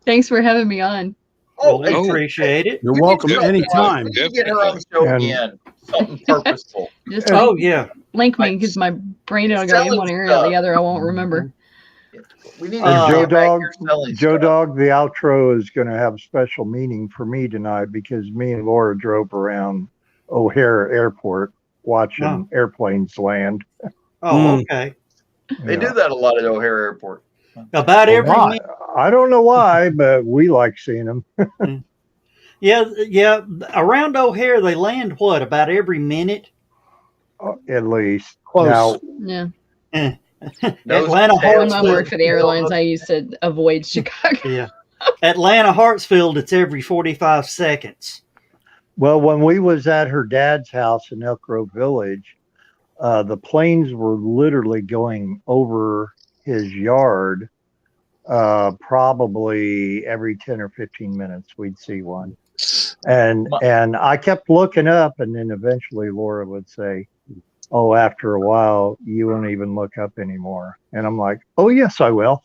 G: Thanks for having me on.
C: Well, we
D: Oh.
C: appreciate it.
A: You're
E: We
A: welcome
E: need to-
A: anytime.
E: We need to get her on the show
H: And-
E: again. Something purposeful.
G: Just
C: Oh yeah.
G: link me because my brain will go in one ear and the other. I won't remember.
E: We need to
C: Joe
E: get back
H: Dog-
E: here selling
H: Joe
E: stuff.
H: Dog, the outro is going to have special meaning for me tonight because me and Laura drove around O'Hare Airport watching airplanes land.
C: Oh, okay.
E: They
H: Yeah.
E: do that a lot at O'Hare Airport.
C: About
H: Well,
C: every
H: why?
C: minute.
H: I don't know why, but we like seeing them.
C: Yeah. Around O'Hare, they land what about every minute?
H: At least.
A: Close.
H: Now,
G: Yeah.
E: Those
C: Atlanta
G: When
E: details-
G: I worked for the airlines, I used to avoid Chicago.
C: Yeah. Atlanta Hartsfield, it's every 45 seconds.
H: well, when we was at her dad's house in Elk Grove Village, the planes were literally going over his yard. Probably every 10 or 15 minutes, we'd see one. And I kept looking up, and then eventually Laura would say, "Oh, after a while, you won't even look up anymore." And I'm like, "Oh, yes, I will."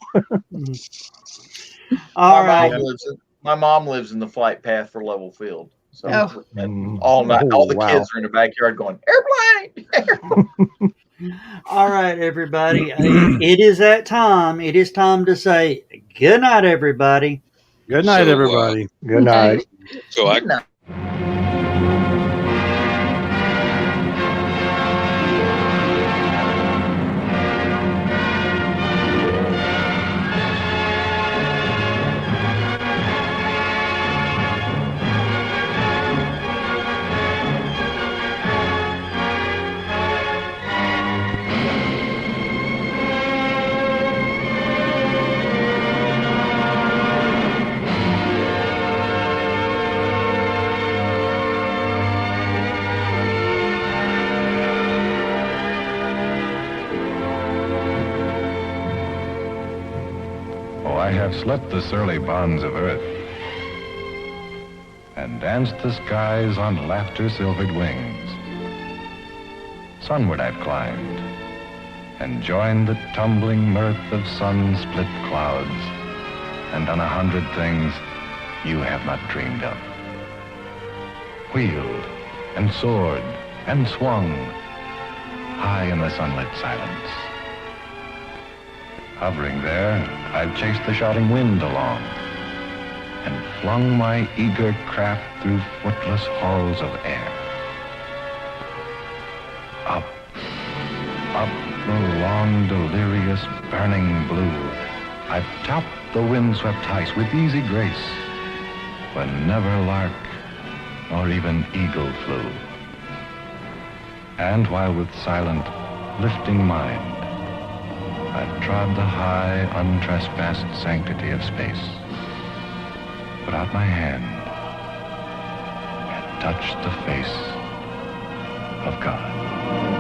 C: All
E: my
C: right.
E: mom lives in the flight path for Level Field. So
G: Oh.
E: all night,
H: Oh,
E: all the
H: wow.
E: kids are in the backyard going, "Airplane!"
C: All right, everybody. It is that time. It is time to say good night, everybody.
A: Good night,
D: So,
A: everybody.
H: Good night.
D: so I
E: No.
I: Oh, I have slept the surly bonds of earth and danced the skies on laughter-silvered wings. Sunward I've climbed and joined the tumbling mirth of sun-split clouds and done 100 things you have not dreamed of. Wheeled and soared and swung high in the sunlit silence. Hovering there, I've chased the shouting wind along and flung my eager craft through footless halls of air. Up, up the long, delirious, burning blue, I've topped the windswept heights with easy grace, when never lark nor even eagle flew. And while with silent, lifting mind, I've trod the high, untrespassed sanctity of space, put out my hand, and touched the face of God.